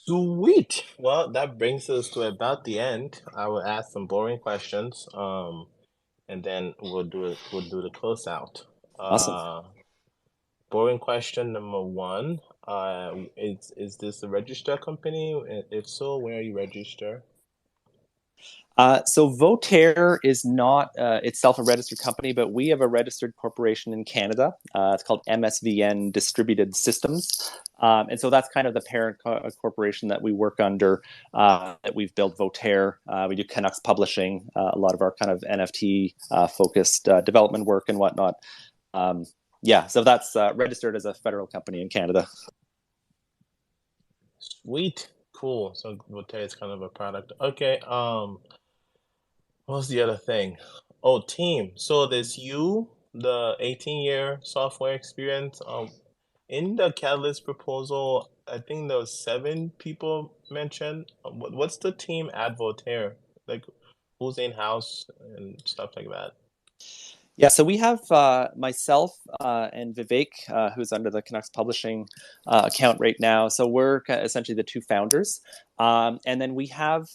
Sweet. Well, that brings us to about the end. I will ask some boring questions, and then we'll do the close out. Awesome. Boring question number one. Is this a registered company? If so, where are you registered? So Voteaire is not itself a registered company, but we have a registered corporation in Canada. It's called MSVN Distributed Systems. And so that's kind of the parent corporation that we work under, that we've built Voteaire. We do Canucks publishing, a lot of our kind of NFT focused development work and whatnot. So that's registered as a federal company in Canada. Sweet. Cool. So Voteaire is kind of a product. Okay. What was the other thing? Oh, team. So there's you, the 18-year software experience. In the Catalyst proposal, I think there was 7 people mentioned. What's the team at Voteaire? Like, who's in-house and stuff like that? Yeah, so we have myself and Vivek, who's under the Canucks Publishing account right now. So we're essentially the 2 founders. And then we have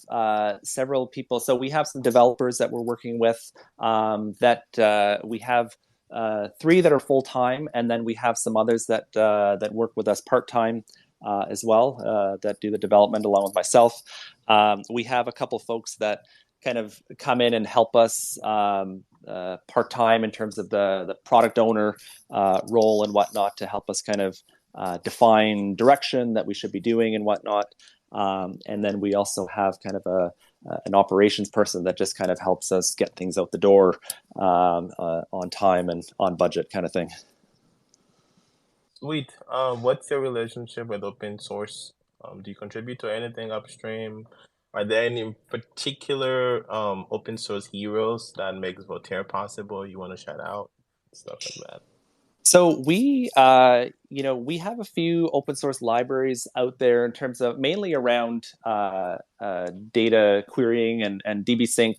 several people. So we have some developers that we're working with that we have 3 that are full-time. And then we have some others that work with us part-time as well, that do the development along with myself. We have a couple folks that kind of come in and help us part-time in terms of the product owner role and whatnot, to help us kind of define direction that we should be doing and whatnot. And then we also have kind of an operations person that just kind of helps us get things out the door on time and on budget, kind of thing. Sweet. What's your relationship with open source? Do you contribute to anything upstream? Are there any particular open source heroes that makes Voteaire possible you want to shout out? Stuff like that. So we have a few open source libraries out there in terms of mainly around data querying and DB-sync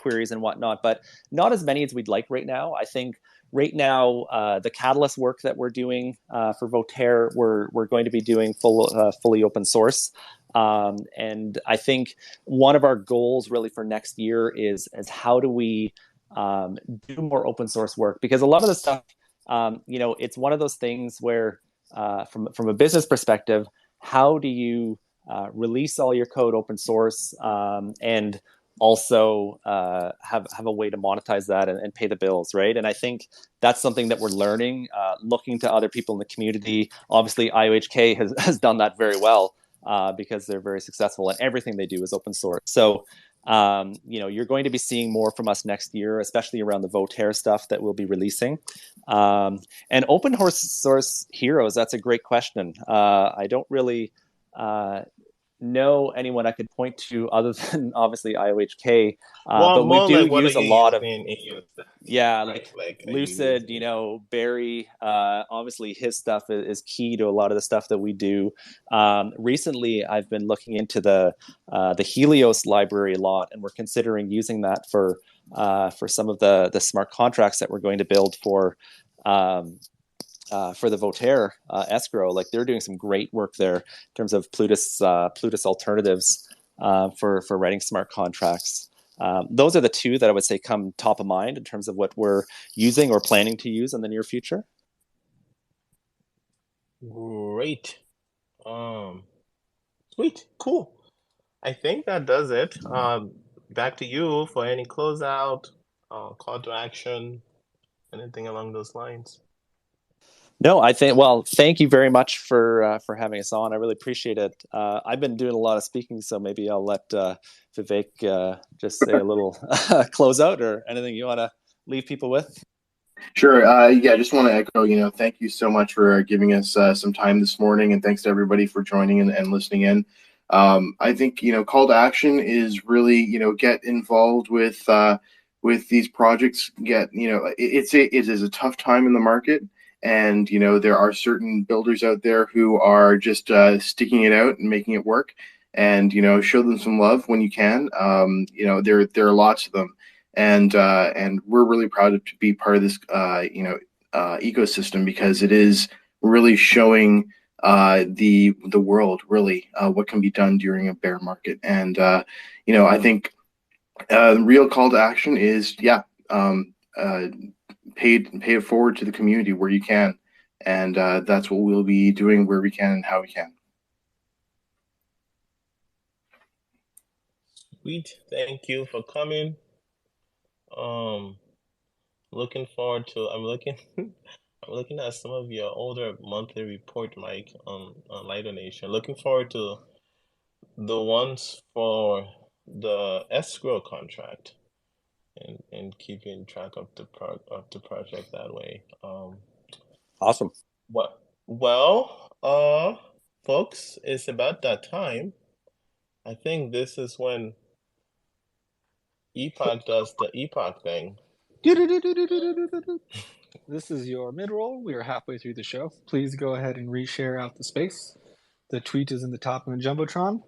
queries and whatnot, but not as many as we'd like right now. I think right now the Catalyst work that we're doing for Voteaire, we're going to be doing fully open source. And I think one of our goals really for next year is how do we do more open source work, because a lot of the stuff, it's one of those things where from a business perspective, how do you release all your code open source and also have a way to monetize that and pay the bills, right? And I think that's something that we're learning, looking to other people in the community. Obviously, IOHK has done that very well because they're very successful and everything they do is open source. So you're going to be seeing more from us next year, especially around the Voteaire stuff that we'll be releasing. And open source heroes, that's a great question. I don't really know anyone I could point to other than obviously IOHK, but we do use a lot of like Lucid, Barry. Obviously his stuff is key to a lot of the stuff that we do. Recently I've been looking into the Helios library a lot, and we're considering using that for some of the smart contracts that we're going to build for the Voteaire escrow. Like they're doing some great work there in terms of Plutus alternatives for writing smart contracts. Those are the two that I would say come top of mind in terms of what we're using or planning to use in the near future. Great. Sweet. Cool. I think that does it. Back to you for any closeout, call to action, anything along those lines. No, thank you very much for having us on. I really appreciate it. I've been doing a lot of speaking, so maybe I'll let Vivek just say a little closeout or anything you want to leave people with. Sure. I just want to echo, thank you so much for giving us some time this morning, and thanks to everybody for joining and listening in. I think, call to action is really, get involved with these projects. It is a tough time in the market. And, there are certain builders out there who are just sticking it out and making it work. And, show them some love when you can. There are lots of them. And we're really proud to be part of this, ecosystem, because it is really showing the world really what can be done during a bear market. And, I think the real call to action is, pay it forward to the community where you can, and that's what we'll be doing where we can and how we can. Sweet, thank you for coming. Looking forward to. I'm looking at some of your older monthly report, Mike, on Light Donation. Looking forward to the ones for the escrow contract. And keeping track of the project that way. Awesome. Well, folks, it's about that time. I think this is when Epoch does the Epoch thing. This is your mid-roll. We are halfway through the show. Please go ahead and reshare out the space. The tweet is in the top of the Jumbotron,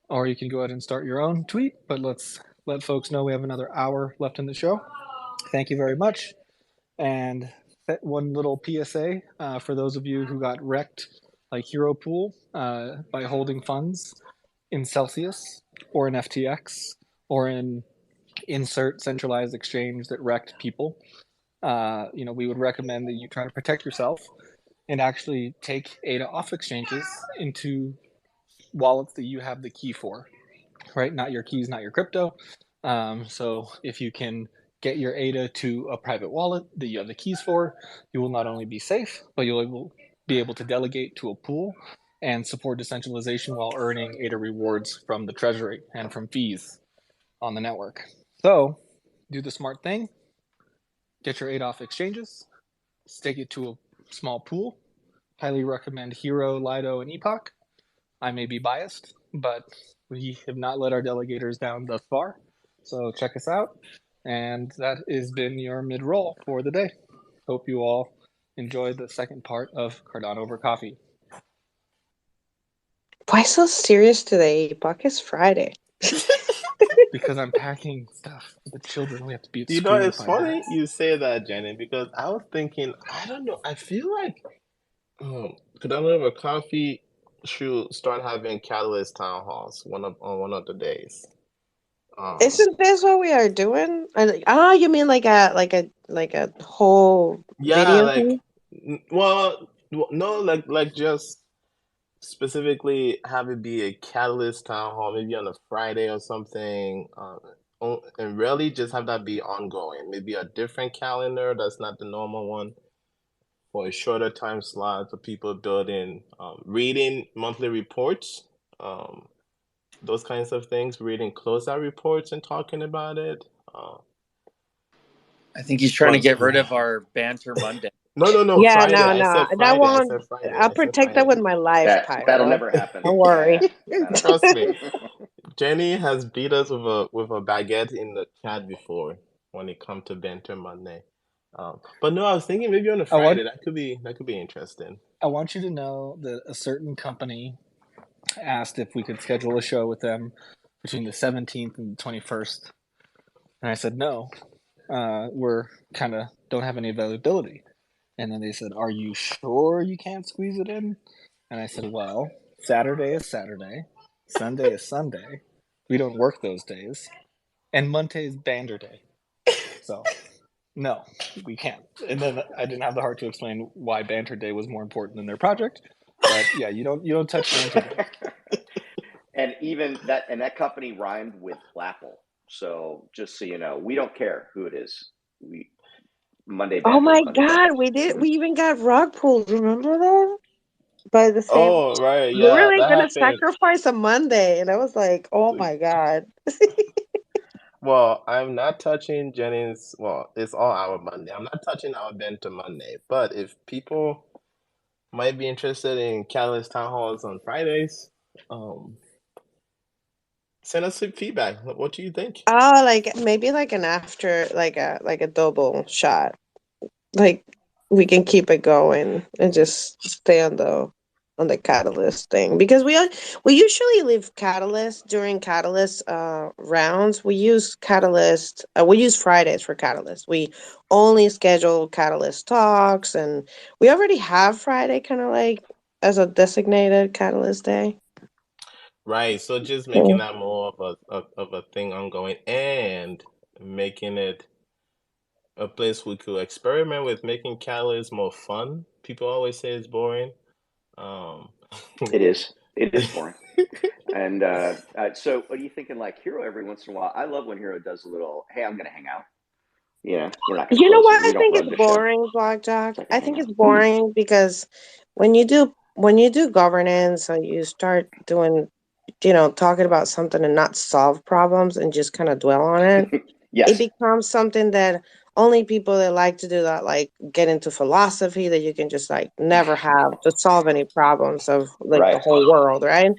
or you can go ahead and start your own tweet, but let's let folks know we have another hour left in the show. Thank you very much. And one little PSA for those of you who got wrecked like Hero Pool by holding funds in Celsius or in FTX or in insert centralized exchange that wrecked people. We would recommend that you try to protect yourself and actually take ADA off exchanges into wallets that you have the key for. Right, not your keys, not your crypto. So if you can get your ADA to a private wallet that you have the keys for, you will not only be safe, but you'll be able to delegate to a pool and support decentralization while earning ADA rewards from the treasury and from fees. on the network. So do the smart thing. Get your 8 off exchanges. Stake it to a small pool. Highly recommend Hero, Lido, and Epoch. I may be biased, but we have not let our delegators down thus far. So check us out. And that has been your mid-roll for the day. Hope you all enjoyed the second part of Cardano over coffee. Why so serious today? Epoch is Friday. Because I'm packing stuff for the children. We have to be at You school. know, it's funny you say that, Jenny, because I was thinking, I don't know, I feel like Cardano over coffee should start having Catalyst town halls on one of the days. Isn't this what we are doing? You mean like a whole video thing? Well, no, like just specifically have it be a Catalyst town hall, maybe on a Friday or something, and really just have that be ongoing. Maybe a different calendar that's not the normal one, for a shorter time slot for people building, reading monthly reports, those kinds of things, reading closeout reports and talking about it. I think he's trying to get rid of our banter Monday. No, Yeah, Friday. no. I said Friday. That one, I said Friday. I'll protect that with my life, That'll never happen. Don't worry. Trust me. Jenny has beat us with a baguette in the chat before when it comes to banter Monday. But no, I was thinking maybe on a Friday that could be interesting. I want you to know that a certain company asked if we could schedule a show with them between the 17th and the 21st, and I said no. We're kind of don't have any availability. And then they said, "Are you sure you can't squeeze it in?" And I said, "Well, Saturday is Saturday, Sunday is Sunday. We don't work those days, and Monday is Bander Day. So, no, we can't." And then I didn't have the heart to explain why Banter Day was more important than their project. But yeah, you don't touch Banter Day. And even that company rhymed with Lapple. So just so you know, we don't care who it is. Monday. Oh my Monday God, we did. We even got rock pools. Remember that? By the same. Oh right, We're yeah. really That gonna happened. sacrifice a Monday, and I was like, oh my God. Well, I'm not touching Jennings. Well, it's all our Monday. I'm not touching our Bento Monday. But if people might be interested in Catalyst town halls on Fridays, send us some feedback. What do you think? Oh, like maybe like an after, like a double shot. Like we can keep it going and just stay on the catalyst thing, because we usually leave catalyst during catalyst rounds. We use catalyst. We use Fridays for catalyst. We only schedule catalyst talks, and we already have Friday kind of like as a designated catalyst day. Right. So just making that more of a thing ongoing, and making it a place we could experiment with making Catalyst more fun. People always say it's boring. It is boring. And so what are you thinking, like Hero every once in a while? I love when Hero does a little, hey, I'm going to hang out. Yeah, we're not going to You know close. what We I don't think run is the show. boring, BlockJock? I think out. it's boring because when you do governance and you start doing, talking about something and not solve problems and just kind of dwell on it, Yes. it becomes something that only people that like to do that, like get into philosophy, that you can just like never have to solve any problems of like the whole world, right?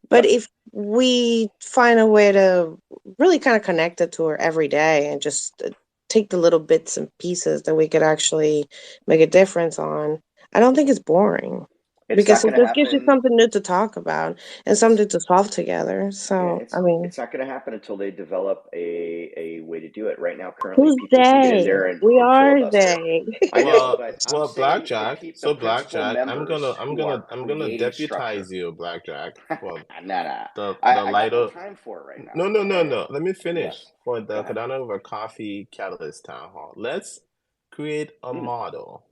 But if we find a way to really kind of connect it to her every day and just take the little bits and pieces that we could actually make a difference on, I don't think it's boring. Because it just gives you something new to talk about and something to solve together. So, I mean, it's not going to happen until they develop a way to do it. Right now, currently, who's people can get in they? there and We are filibuster. they. I know, but I'm saying BlockJock. to keep the So principal BlockJock, members I'm gonna deputize you, BlockJock. For nah. the I got lighter. no time for it right now. No. Let me finish. Yes. For the Go ahead. Cardano over Coffee Catalyst Town Hall, let's create a model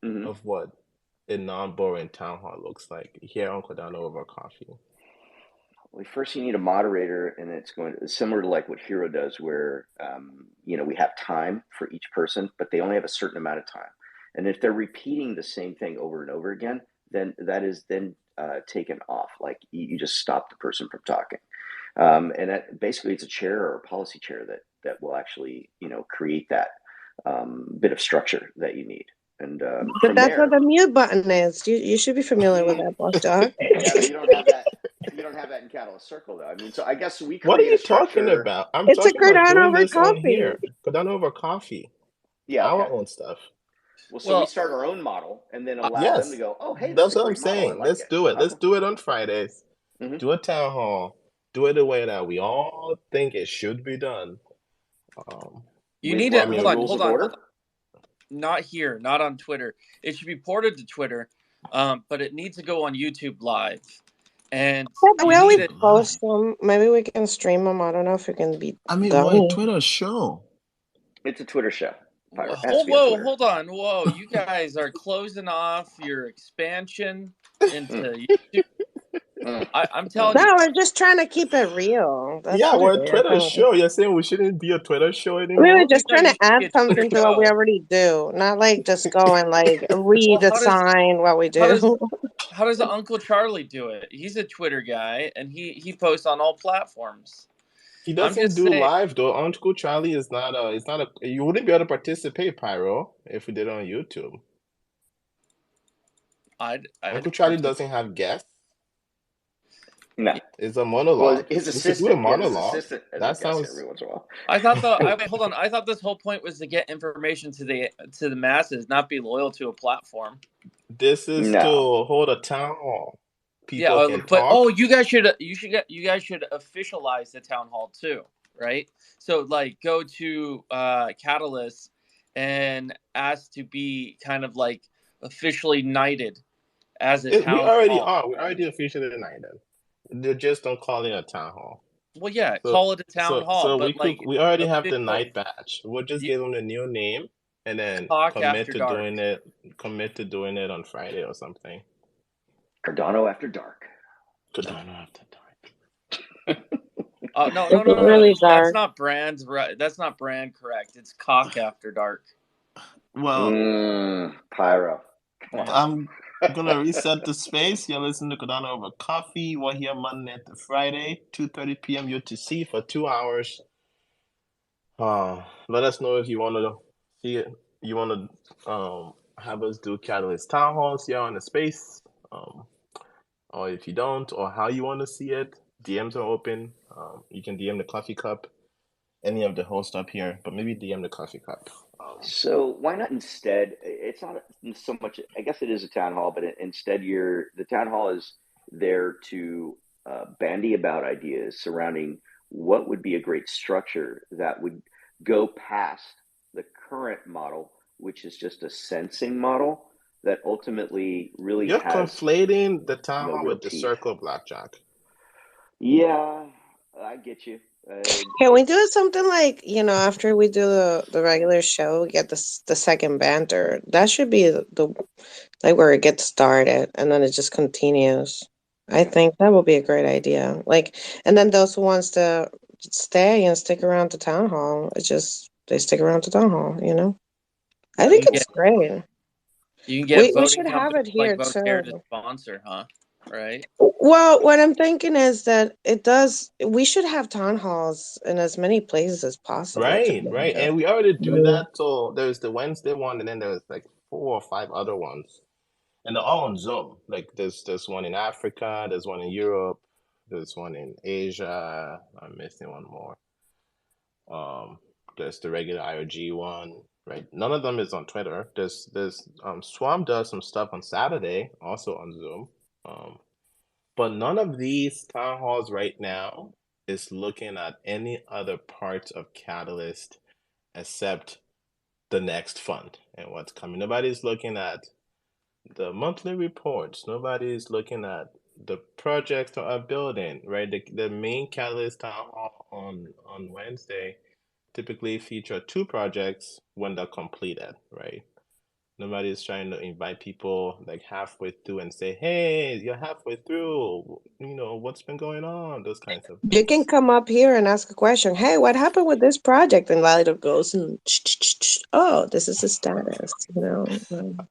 of what a non-boring town hall looks like here on Cardano over Coffee. Well, first you need a moderator, and it's similar to like what Hero does, where we have time for each person, but they only have a certain amount of time. And if they're repeating the same thing over and over again, then that is then taken off. Like you just stop the person from talking. And basically it's a chair or a policy chair that will actually, create that bit of structure that you need. And But from that's what there, the mute button is. You should be familiar with that, BlockJock. yeah, but you don't have that. You don't have that in Catalyst Circle, though. I mean, so I guess we What are create you a talking structure. about? I'm It's a talking about Cardano doing over this on coffee. here. Cardano over coffee. Yeah, Our okay. own stuff. Well, so we start our own model and then allow them to Yes, go, oh, hey, that's that's a what I'm great model. I saying. like Let's it. do it. Let's do it on Fridays. Mhm. Do a town hall. Do it the way that we all think it should be done. You need to hold on. Not here, not on Twitter. It should be ported to Twitter, but it needs to go on YouTube Live. And we always post them. Maybe we can stream them. I don't know if it can be done. What Twitter show? It's a Twitter show. Hold on. Whoa, you guys are closing off your expansion into YouTube. I'm telling you. No, we're just trying to keep it real. That's we're what a Twitter show. You're saying we shouldn't be a Twitter show anymore? We were just trying to add something to what we already do, not like just go and like redesign what we do. How does Uncle Charlie do it? He's a Twitter guy, and he posts on all platforms. He doesn't do live though. Uncle Charlie is not a. It's not a. You wouldn't be able to participate, Pyro, if we did it on YouTube. Uncle Charlie doesn't have guests. No, it's a monologue. Well, his assistant, do a monologue. His assistant that sounds. Every once in a while. I thought hold on. I thought this whole point was to get information to the masses, not be loyal to a platform. This is to hold a town hall. People can talk. You guys should officialize the town hall too, right? So like go to Catalyst and ask to be kind of like officially knighted as a town hall. We already officially knighted. They just don't call it a town hall. Well, yeah, call it a town hall. So but we already have the knight badge. We'll just give them a new name and then commit to doing it on Friday or something. Cardano after dark. Cardano after dark. No. Really that's not brand. That's not brand correct. It's cock after dark. Well, Pyro. I'm gonna reset the space. You're listening to Cardano over coffee. We're here Monday to Friday, 2:30 p.m. UTC for 2 hours. Let us know if you want to see it. You want to have us do Catalyst town halls here on the space, or if you don't, or how you want to see it. DMs are open. You can DM the coffee cup, any of the hosts up here, but maybe DM the coffee cup. So why not instead? It's not so much. I guess it is a town hall, but instead, the town hall is there to bandy about ideas surrounding what would be a great structure that would go past the current model, which is just a sensing model that ultimately really you're conflating the town hall with the circle BlockJock. Yeah, I get you. Can we do something like, after we do the regular show, we get the second banter? That should be the where it gets started and then it just continues. I think that would be a great idea. And then those who wants to stay and stick around the town hall, they stick around the town hall, I think it's great. You can get we should have it here like Voteaire to sponsor, huh? Right. Well, what I'm thinking is that we should have town halls in as many places as possible. Right. And we already do that. So there's the Wednesday one, and then there's like 4 or 5 other ones. And they're all on Zoom. Like there's one in Africa, there's one in Europe, there's one in Asia. I'm missing one more. There's the regular IOG one. Right. None of them is on Twitter. There's Swam does some stuff on Saturday, also on Zoom. But none of these town halls right now is looking at any other parts of Catalyst except the next fund and what's coming. Nobody's looking at the monthly reports. Nobody's looking at the projects that are building, right? The main Catalyst town hall on Wednesday typically feature 2 projects when they're completed, right? Nobody's trying to invite people like halfway through and say, hey, you're halfway through, what's been going on, those kinds of things. You can come up here and ask a question. Hey, what happened with this project? And Lilo goes and oh, this is his status,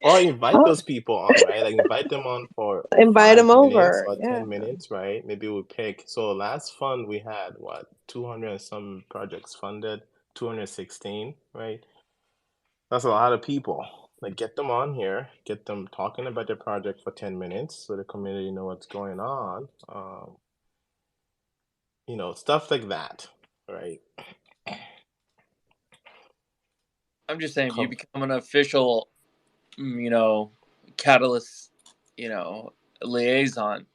Or invite Oh, those people on, right? Like invite them on for invite him 5 minutes over. or Yeah. 10 minutes, right? Maybe we pick. So last fund we had what, 200 and some projects funded, 216, right? That's a lot of people. Like get them on here, get them talking about their project for 10 minutes so the community know what's going on. Stuff like that, right? I'm just saying, if you become an official, Catalyst, liaison,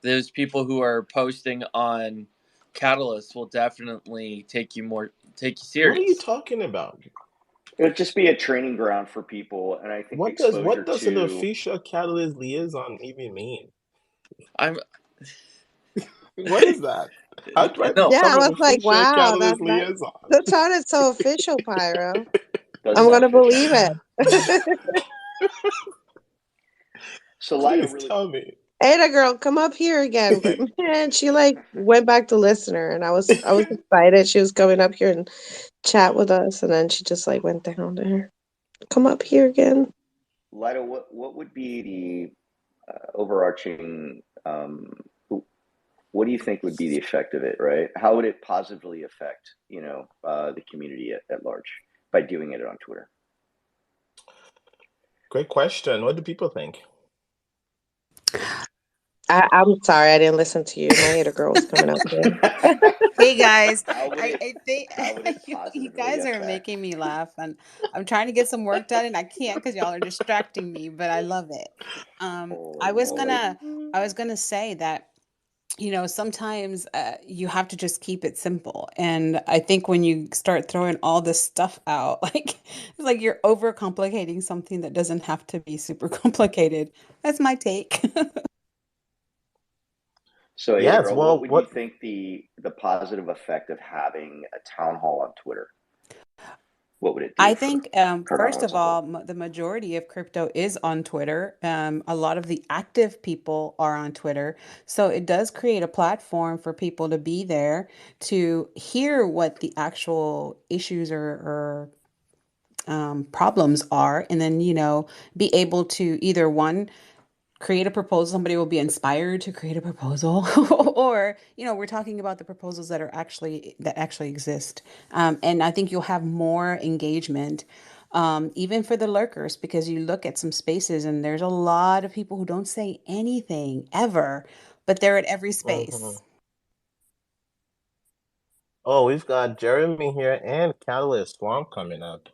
those people who are posting on Catalyst will definitely take you serious. What are you talking about? It would just be a training ground for people, and I think What does an to official Catalyst liaison even mean? I'm. What is that? How do I No. Yeah, I become an was like, official wow, Catalyst liaison? that sounded so official, Pyro. does I'm sound gonna official. believe it. So Lida, Please tell me. Ada girl, come up here again. But man, she like went back to listener, and I was excited she was coming up here and chat with us, and then she just like went down there. Come up here again. Lida, what would be the overarching? What do you think would be the effect of it? Right? How would it positively affect the community at large by doing it on Twitter? Great question. What do people think? I'm sorry, I didn't listen to you. My Ada girl was coming up here. Hey guys, I think you guys are making me laugh, and I'm trying to get some work done, and I can't because y'all are distracting me. But I love it. I was gonna say that sometimes you have to just keep it simple, and I think when you start throwing all this stuff out, like it's like you're overcomplicating something that doesn't have to be super complicated. That's my take. So, Yes, Adriel, well, what would you think the positive effect of having a town hall on Twitter? What would it do? I think, Cardano first as of a whole? all, the majority of crypto is on Twitter. A lot of the active people are on Twitter. So it does create a platform for people to be there to hear what the actual issues or problems are, and then, be able to either one, create a proposal. Somebody will be inspired to create a proposal, or we're talking about the proposals that actually exist. And I think you'll have more engagement, even for the lurkers, because you look at some spaces and there's a lot of people who don't say anything ever, but they're at every space. Oh, we've got Jeremy here and Catalyst Swarm coming up.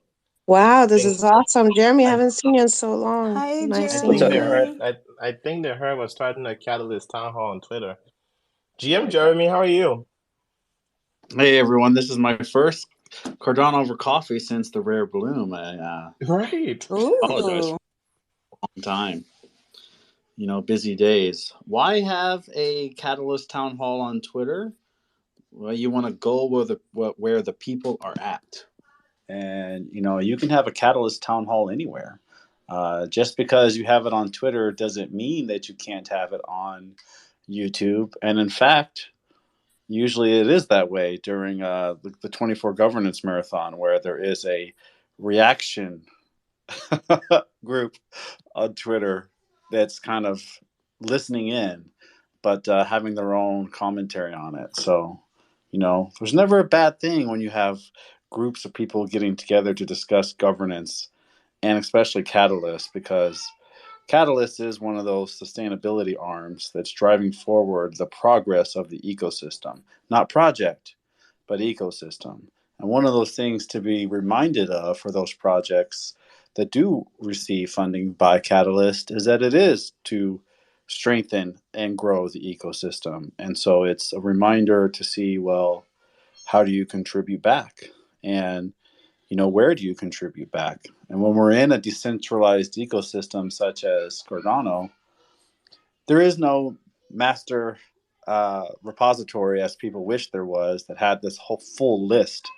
Wow, this is awesome. Jeremy, I haven't seen you in so long. Hi, Nice I seeing think What's up, they you. Jeremy? heard. I think they heard was starting a Catalyst town hall on Twitter. GM Jeremy, how are you? Hey everyone, this is my first Cardano over coffee since the rare bloom. I Right. apologize for a long time. Busy days. Why have a Catalyst town hall on Twitter? Well, you want to go where the people are at, and you can have a Catalyst town hall anywhere. Just because you have it on Twitter doesn't mean that you can't have it on YouTube. And in fact, usually it is that way during the 24 governance marathon, where there is a reaction group on Twitter that's kind of listening in, but having their own commentary on it. So, there's never a bad thing when you have groups of people getting together to discuss governance, and especially Catalyst, because Catalyst is one of those sustainability arms that's driving forward the progress of the ecosystem, not project, but ecosystem. And one of those things to be reminded of for those projects that do receive funding by Catalyst is that it is to strengthen and grow the ecosystem. And so it's a reminder to see, well, how do you contribute back? And where do you contribute back? And when we're in a decentralized ecosystem such as Cardano, there is no master repository, as people wish there was, that had this whole full list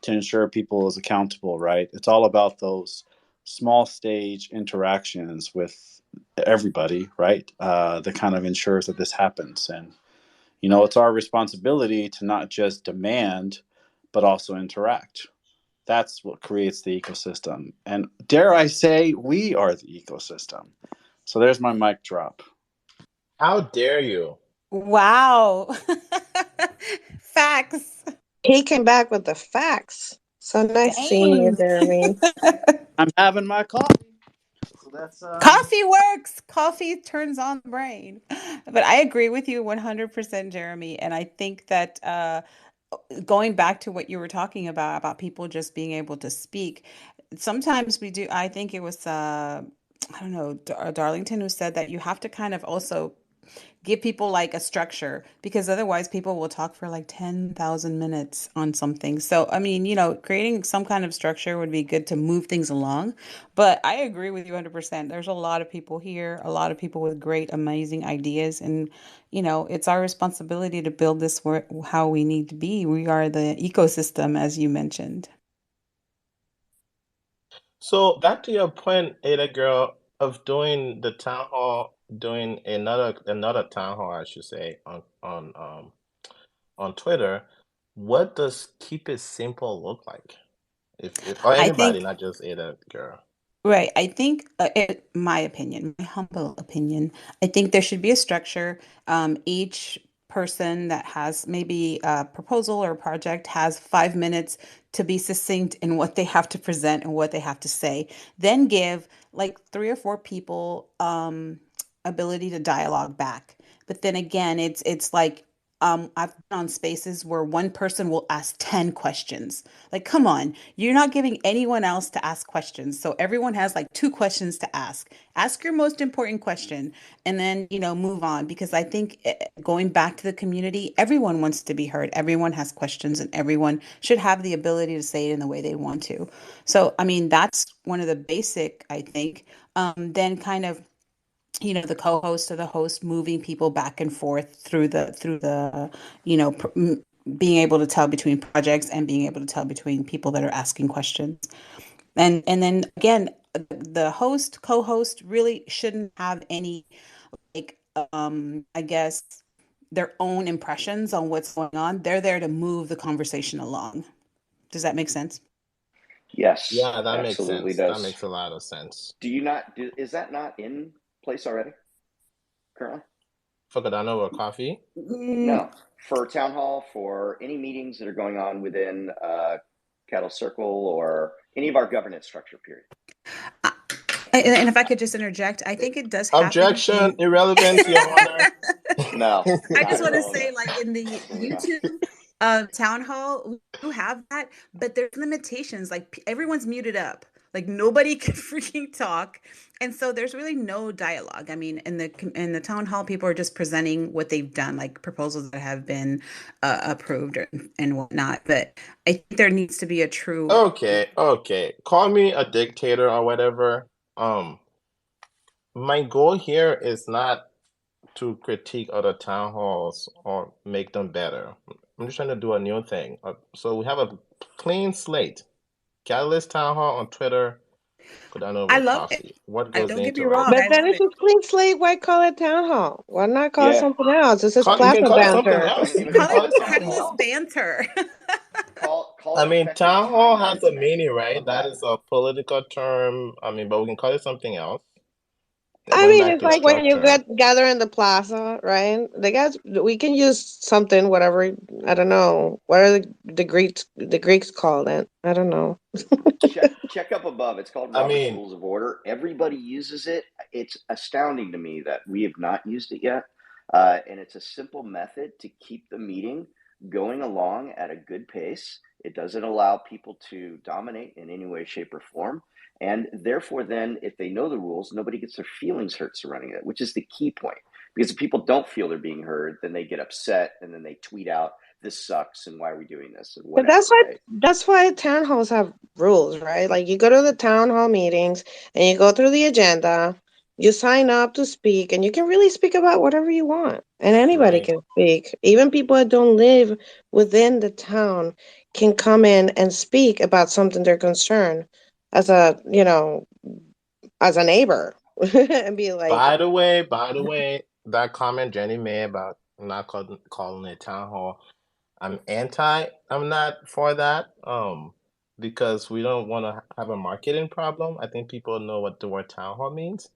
to ensure people is accountable, right? It's all about those small stage interactions with everybody, right? That kind of ensures that this happens. And, it's our responsibility to not just demand, but also interact. That's what creates the ecosystem. And dare I say, we are the ecosystem. So there's my mic drop. How dare you? Wow. Facts. He came back with the facts. So nice seeing you, Dang. Jeremy. I'm having my coffee. So that's Coffee works. Coffee turns on the brain. But I agree with you 100%, Jeremy. And I think that going back to what you were talking about people just being able to speak, sometimes we do. I think it was I don't know, Darlington, who said that you have to kind of also give people like a structure, because otherwise people will talk for like 10,000 minutes on something. So, I mean, creating some kind of structure would be good to move things along. But I agree with you 100%. There's a lot of people here, a lot of people with great, amazing ideas. And, it's our responsibility to build this how we need to be. We are the ecosystem, as you mentioned. So back to your point, Ada girl, of doing the town hall, doing another town hall, I should say, on Twitter. What does keep it simple look like? If or I anybody, think not just Ada girl. Right. I think, my opinion, my humble opinion, I think there should be a structure. Each person that has maybe a proposal or a project has 5 minutes to be succinct in what they have to present and what they have to say. Then give like three or four people ability to dialogue back. But then again, it's like I've been on spaces where one person will ask 10 questions. Like, come on, you're not giving anyone else to ask questions. So everyone has like two questions to ask. Ask your most important question and then, move on. Because I think going back to the community, everyone wants to be heard. Everyone has questions and everyone should have the ability to say it in the way they want to. So, I mean, that's one of the basic, I think. Then kind of the co-host or the host moving people back and forth through the being able to tell between projects and being able to tell between people that are asking questions. And then again, the host co-host really shouldn't have any, like, I guess, their own impressions on what's going on. They're there to move the conversation along. Does that make sense? Yes, Yeah, that makes absolutely sense. That does. makes a lot of sense. Is that not in place already currently? For Cardano or coffee? No, for town hall, for any meetings that are going on within Cattle Circle or any of our governance structure, period. And if I could just interject, I think it does happen Objection, irrelevance, Your Honor. No, I just not want at to all. say, like in the Absolutely not. YouTube town hall, we do have that, but there's limitations. Like everyone's muted up, like nobody can freaking talk, and so there's really no dialogue. I mean, in the town hall, people are just presenting what they've done, like proposals that have been approved and whatnot. But I think there needs to be a true. Okay. Call me a dictator or whatever. My goal here is not to critique other town halls or make them better. I'm just trying to do a new thing. So we have a clean slate. Catalyst Town Hall on Twitter. Cardano I over love it. coffee. What goes Don't get me into it? wrong, But I then love it's it. a clean slate. Why call it town hall? Why not call it Yeah, something else? This is You can plasma call it something banter. else. don't You even can Call call call it it it town something catalyst hall. else. banter. Call I it mean, effective town hall time has a management. meaning, right? How's That that? is a political term. I mean, but we can call it something else. I Going mean, back it's to like when you structure. gather in the plaza, right? We can use something, whatever. I don't know. What are the Greeks called it? I don't know. Check up above. It's called I Robert's mean, Rules of Order. Everybody uses it. It's astounding to me that we have not used it yet. And it's a simple method to keep the meeting going along at a good pace. It doesn't allow people to dominate in any way, shape, or form. And therefore, then, if they know the rules, nobody gets their feelings hurt surrounding it, which is the key point. Because if people don't feel they're being heard, then they get upset and then they tweet out, "This sucks," and "Why are we doing this?" and But whatever, right? that's why town halls have rules, right? Like you go to the town hall meetings and you go through the agenda, you sign up to speak, and you can really speak about whatever you want. And anybody right. can speak. Even people that don't live within the town can come in and speak about something they're concerned as as a neighbor and be like, By the way, that comment Jenny made about not calling it town hall, I'm not for that. because we don't want to have a marketing problem. I think people know what the word town hall means.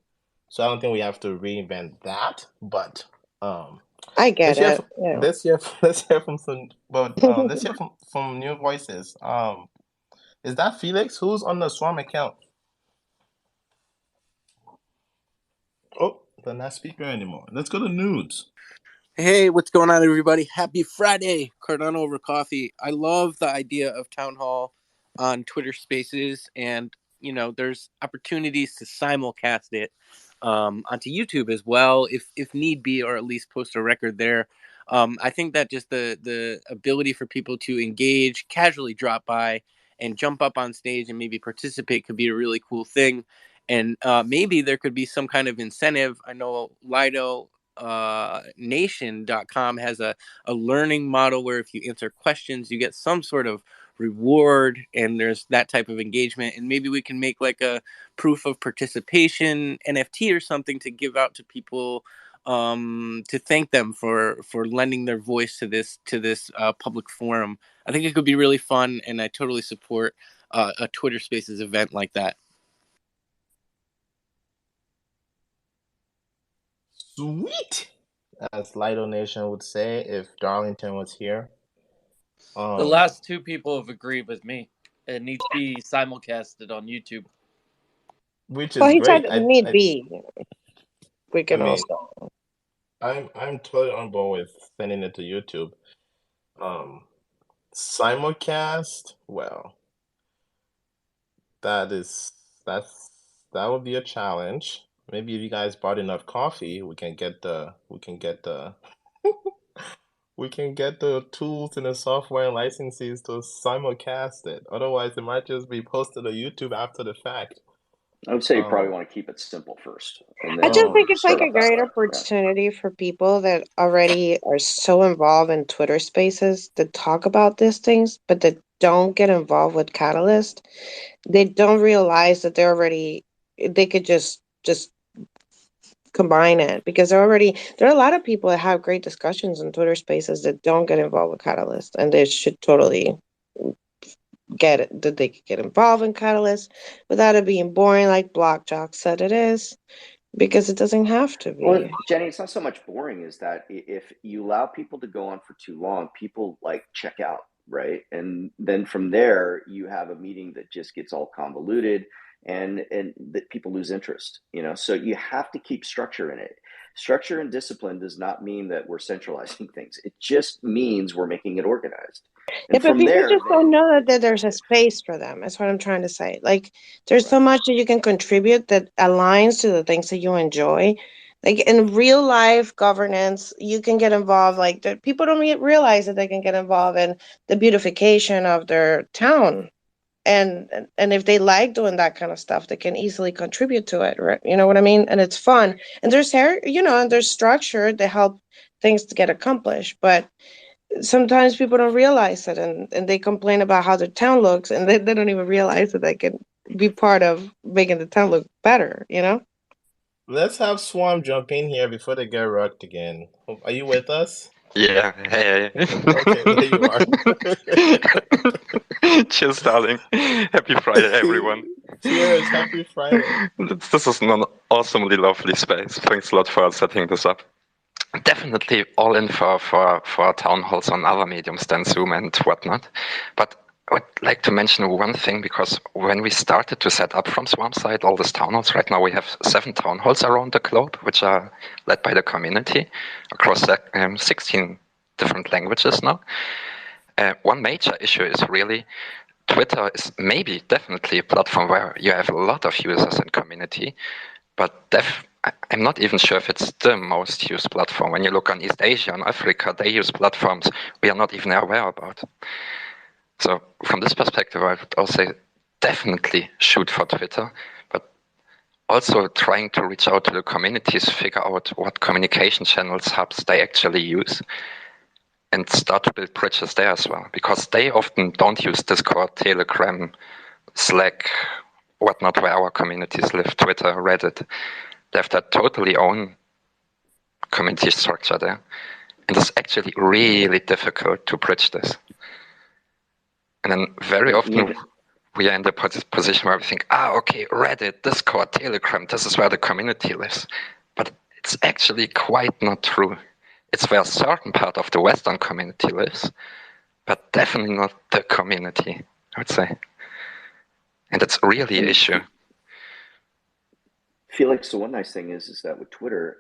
So I don't think we have to reinvent that. But I get let's hear it. from, Yeah. let's hear from some let's hear from new voices. Is that Felix? Who's on the Swarm account? Oh, they're not speaker anymore. Let's go to nudes. Hey, what's going on, everybody? Happy Friday, Cardano over coffee. I love the idea of town hall on Twitter Spaces, and there's opportunities to simulcast it onto YouTube as well, if need be, or at least post a record there. I think that just the ability for people to engage, casually drop by, and jump up on stage and maybe participate could be a really cool thing. And maybe there could be some kind of incentive. I know Lido nation.com has a learning model where if you answer questions you get some sort of reward, and there's that type of engagement, and maybe we can make like a proof of participation NFT or something to give out to people, to thank them for lending their voice to this public forum. I think it could be really fun, and I totally support a Twitter Spaces event like that. Sweet, as Lido Nation would say if Darlington was here. The last two people have agreed with me. It needs to be simulcasted on YouTube. Which is great. He said need be. We can also. I'm totally on board with sending it to YouTube. Simulcast, well, that would be a challenge. Maybe if you guys bought enough coffee, we can get the we can get the tools and the software and licenses to simulcast it. Otherwise, it might just be posted to YouTube after the fact. I would say you probably want to keep it simple first. And then I just think it's like a great way. opportunity for people that already are so involved in Twitter Spaces to talk about these things, but that don't get involved with Catalyst. They don't realize that they could just combine it, because there are a lot of people that have great discussions in Twitter Spaces that don't get involved with Catalyst, and they should totally get it, that they could get involved in Catalyst without it being boring like BlockJock said it is, because it doesn't have to be. Well, Jenny, it's not so much boring as that if you allow people to go on for too long, people like check out, right? And then from there, you have a meeting that just gets all convoluted, and that people lose interest, so you have to keep structure in it. Structure and discipline does not mean that we're centralizing things. It just means we're making it organized. And but people just don't know that there's a space for them. That's what I'm trying to say. Like, there's so much that you can contribute that aligns to the things that you enjoy. Like in real life governance, you can get involved. Like, people don't realize that they can get involved in the beautification of their town. And if they like doing that kind of stuff, they can easily contribute to it, right? You know what I mean? And it's fun. And there's and there's structure to help things to get accomplished. But sometimes people don't realize it, and they complain about how the town looks, and they don't even realize that they can be part of making the town look better, Let's have Swarm jump in here before they get rocked again. Are you with us? Yeah, hey. Okay, there you are. Cheers, darling. Happy Friday, everyone. Cheers, happy Friday. This is an awesomely lovely space. Thanks a lot for setting this up. Definitely all in for town halls on other mediums than Zoom and whatnot. But I would like to mention one thing, because when we started to set up from Swarm side all these town halls, right now we have 7 town halls around the globe, which are led by the community across 16 different languages now. One major issue is really Twitter is definitely a platform where you have a lot of users and community, but I'm not even sure if it's the most used platform. When you look on East Asia and Africa, they use platforms we are not even aware about. So from this perspective, I would also definitely shoot for Twitter, but also trying to reach out to the communities, figure out what communication channels, hubs they actually use, and start to build bridges there as well, because they often don't use Discord, Telegram, Slack, whatnot, where our communities live, Twitter, Reddit. They have their totally own community structure there. And it's actually really difficult to bridge this. And then very often... we are in the position where we think, okay, Reddit, Discord, Telegram, this is where the community lives. But it's actually quite not true. It's where a certain part of the Western community lives, but definitely not the community, I would say. And that's really an issue. Felix, the one nice thing is that with Twitter,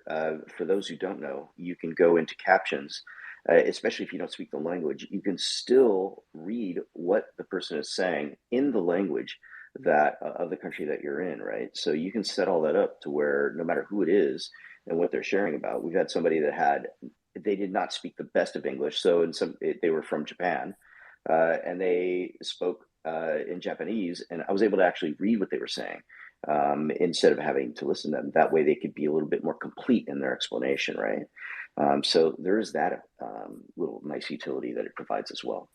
for those who don't know, you can go into captions, especially if you don't speak the language. You can still read what the person is saying in the language that of the country that you're in, right? So you can set all that up to where no matter who it is and what they're sharing about. We've had somebody that they did not speak the best of English, so they were from Japan, and they spoke in Japanese, and I was able to actually read what they were saying. Instead of having to listen to them. That way they could be a little bit more complete in their explanation, right? So there is that little nice utility that it provides as well.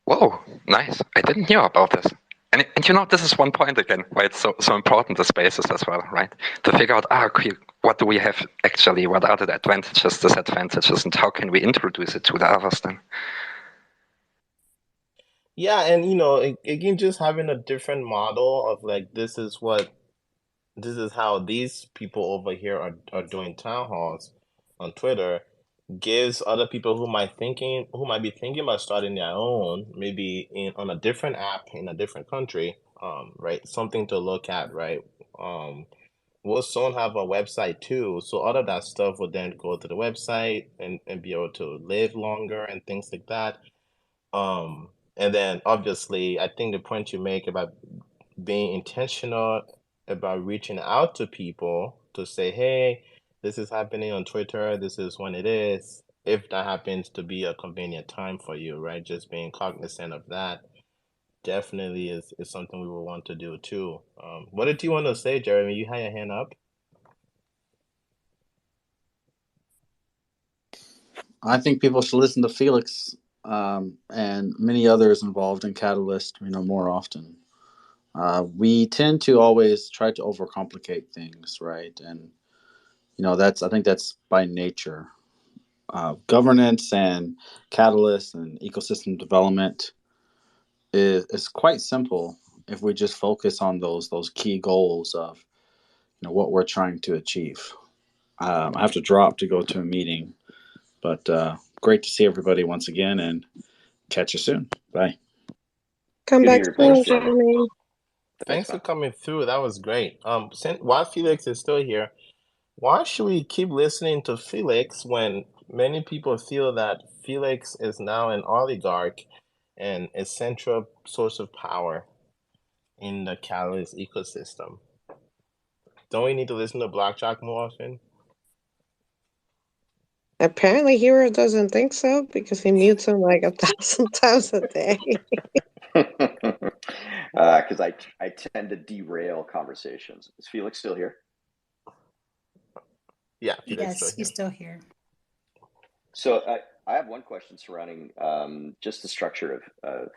Whoa, nice. I didn't know about this. And this is one point again, why it's so important, the spaces as well, right? To figure out, okay, what do we have actually, what are the advantages, disadvantages, and how can we introduce it to the others then? Yeah, and again, just having a different model of like, this is how these people over here are doing town halls on Twitter, gives other people who might be thinking about starting their own, maybe on a different app in a different country, right? Something to look at, right? We'll soon have a website too, so all of that stuff will then go to the website and be able to live longer and things like that. And then obviously, I think the point you make about being intentional about reaching out to people to say, hey, this is happening on Twitter, this is when it is, if that happens to be a convenient time for you, right? Just being cognizant of that definitely is something we will want to do too. What did you want to say, Jeremy? You had your hand up. I think people should listen to Felix and many others involved in Catalyst, more often. We tend to always try to overcomplicate things, right? And I think that's by nature. Governance and Catalyst and ecosystem development is quite simple if we just focus on those key goals of what we're trying to achieve. I have to drop to go to a meeting, but great to see everybody once again, and catch you soon. Bye. Come back soon, Jeremy. Thanks for coming through. That was great. While Felix is still here, why should we keep listening to Felix when many people feel that Felix is now an oligarch and a central source of power in the Catalyst ecosystem? Don't we need to listen to BlockJock more often? Apparently, Hero doesn't think so because he mutes him like 1,000 times a day. Because I tend to derail conversations. Is Felix still here? Yeah, yes, he's still here. So I have one question surrounding just the structure of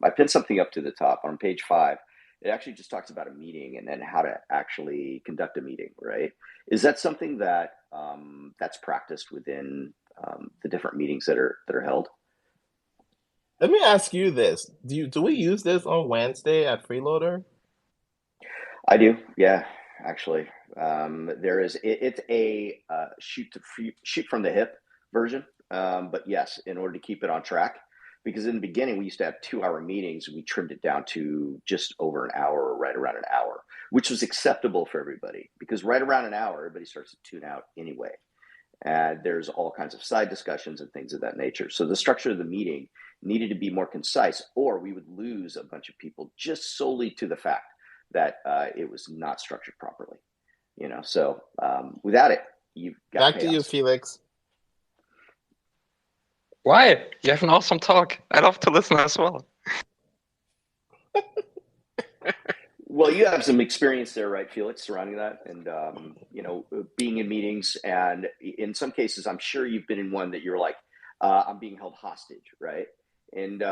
I pinned something up to the top on page 5. It actually just talks about a meeting and then how to actually conduct a meeting, right? Is that something that that's practiced within the different meetings that are held? Let me ask you this: do we use this on Wednesday at Freeloader? I do, yeah. Actually, there is. It's a shoot from the hip version, but yes, in order to keep it on track. Because in the beginning, we used to have 2-hour meetings. We trimmed it down to just over an hour or right around an hour, which was acceptable for everybody. Because right around an hour, everybody starts to tune out anyway. And there's all kinds of side discussions and things of that nature. So the structure of the meeting needed to be more concise, or we would lose a bunch of people just solely to the fact that it was not structured properly. So without it, you've got back to you, Felix. Why? You have an awesome talk. I love to listen as well. Well, you have some experience there, right, Felix, surrounding that, and being in meetings, and in some cases, I'm sure you've been in one that you're like, I'm being held hostage, right? And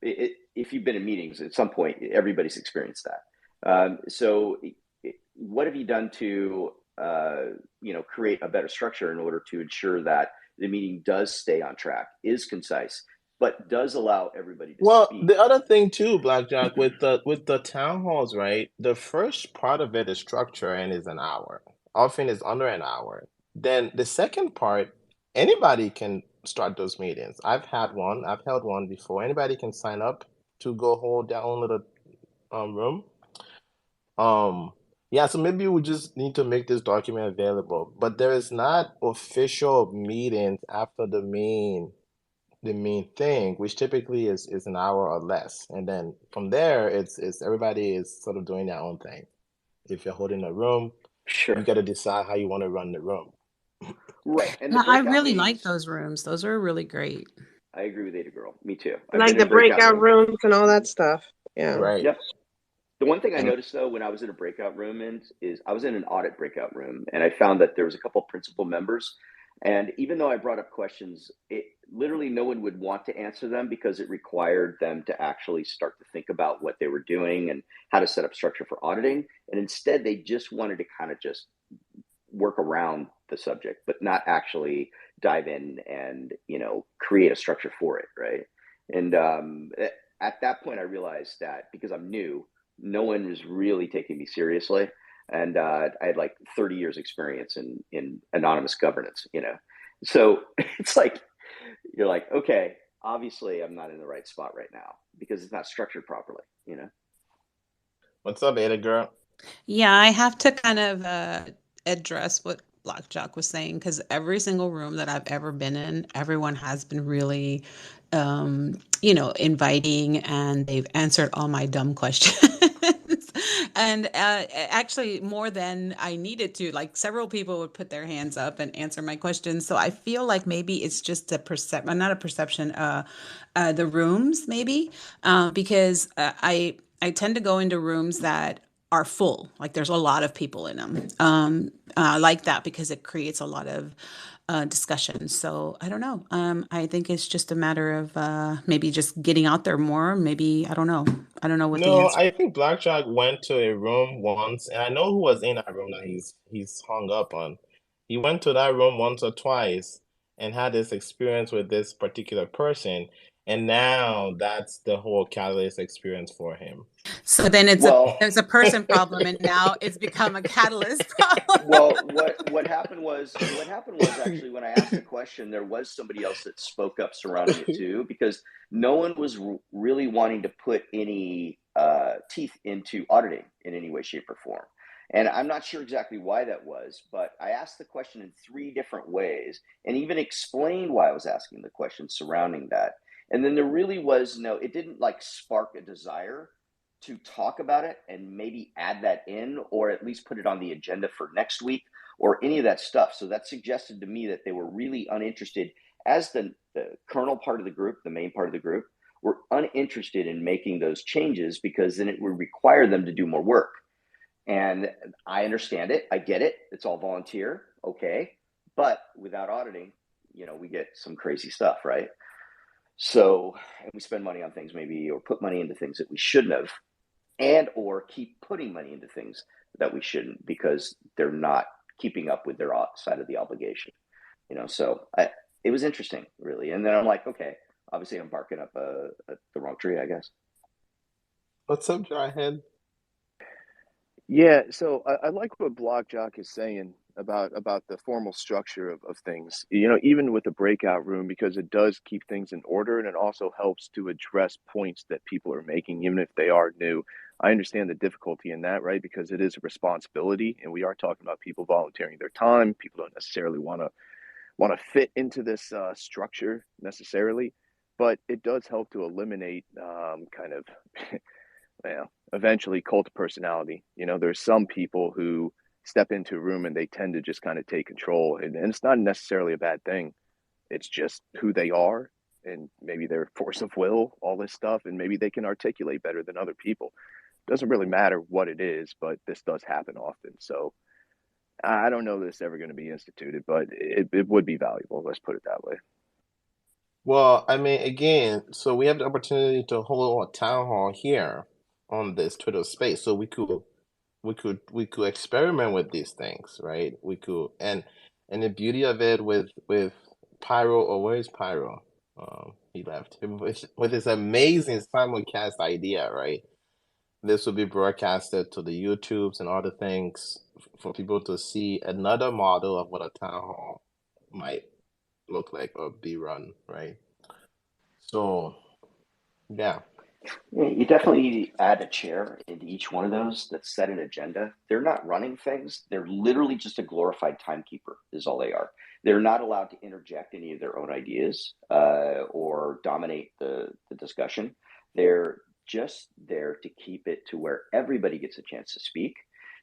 if you've been in meetings at some point, everybody's experienced that. So, what have you done to create a better structure in order to ensure that the meeting does stay on track, is concise, but does allow everybody to Well, speak. the other thing too, BlockJock, with the town halls, right? The first part of it is structure and is an hour. Often is under an hour. Then the second part, anybody can start those meetings. I've held one before. Anybody can sign up to go hold their own little room. Um, yeah, so maybe we just need to make this document available. But there is not official meetings after the main thing, which typically is an hour or less. And then from there, it's everybody is sort of doing their own thing. If you're holding a room, Sure. you got to decide how you want to run the room. Right. And the Yeah, I breakout really like meetings, those rooms. Those are really great. I agree with Ada Girl. Me too. I've Like been the in breakout breakout rooms. rooms and all that stuff. Yeah. Right. Yep. The one thing I And noticed though when I was in a breakout room is I was in an audit breakout room, and I found that there was a couple of principal members, and even though I brought up questions, it literally no one would want to answer them because it required them to actually start to think about what they were doing and how to set up structure for auditing, and instead they just wanted to kind of just work around the subject, but not actually dive in and create a structure for it, right? And at that point, I realized that because I'm new, no one was really taking me seriously, and I had like 30 years experience in anonymous governance, So it's like you're like, okay, obviously I'm not in the right spot right now because it's not structured properly. what's up, Ada girl? Yeah, I have to kind of address what BlockJock was saying because every single room that I've ever been in, everyone has been really, inviting, and they've answered all my dumb questions. And actually, more than I needed to, like several people would put their hands up and answer my questions. So I feel like maybe it's just a perception, not a perception, the rooms maybe, because I tend to go into rooms that are full. Like there's a lot of people in them. I like that because it creates a lot of discussion. So I don't know. I think it's just a matter of maybe just getting out there more. Maybe I don't know. I don't know what the No, answer. I think BlockJock went to a room once, and I know who was in that room that he's hung up on. He went to that room once or twice and had this experience with this particular person, and now that's the whole catalyst experience for him. So then Well, there's a person problem, and now it's become a catalyst problem. well, what happened was actually when I asked the question, there was somebody else that spoke up surrounding it too, because no one was really wanting to put any teeth into auditing in any way, shape, or form. And I'm not sure exactly why that was, but I asked the question in 3 different ways and even explained why I was asking the question surrounding that. And then there really was it didn't like spark a desire to talk about it and maybe add that in or at least put it on the agenda for next week or any of that stuff. So that suggested to me that they were really uninterested as the kernel part of the group, the main part of the group, were uninterested in making those changes because then it would require them to do more work. And I understand it. I get it. It's all volunteer. Okay. But without auditing, we get some crazy stuff, right? So, and we spend money on things maybe, or put money into things that we shouldn't have, and or keep putting money into things that we shouldn't because they're not keeping up with their side of the obligation. So it was interesting, really. And then I'm like, okay, obviously I'm barking up the wrong tree, I guess. What's up, Jarhead? Yeah, so I like what BlockJock is saying about the formal structure of things. Even with the breakout room, because it does keep things in order, and it also helps to address points that people are making, even if they are new. I understand the difficulty in that, right? Because it is a responsibility, and we are talking about people volunteering their time. People don't necessarily want to fit into this structure necessarily, but it does help to eliminate kind of eventually cult of personality. There's some people who step into a room and they tend to just kind of take control, and it's not necessarily a bad thing. It's just who they are, and maybe their force of will, all this stuff, and maybe they can articulate better than other people. Doesn't really matter what it is, but this does happen often. So I don't know that it's ever going to be instituted, but it would be valuable. Let's put it that way. Well, I mean, again, so we have the opportunity to hold a town hall here on this Twitter space, so we could experiment with these things, right? We could, and the beauty of it with Pyro, or where is Pyro? He left with his amazing simulcast idea, right? This will be broadcasted to the YouTubes and other things for people to see another model of what a town hall might look like or be run, right? So, yeah. Yeah, you definitely need to add a chair into each one of those that set an agenda. They're not running things. They're literally just a glorified timekeeper is all they are. They're not allowed to interject any of their own ideas or dominate the discussion. They're just there to keep it to where everybody gets a chance to speak.